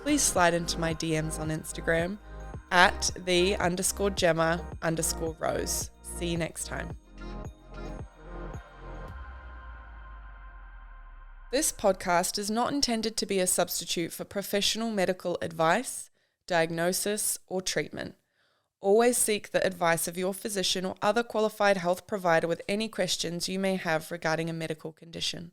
please slide into my DMs on Instagram at @the_Gemma_Rose. See you next time. This podcast is not intended to be a substitute for professional medical advice, diagnosis, or treatment. Always seek the advice of your physician or other qualified health provider with any questions you may have regarding a medical condition.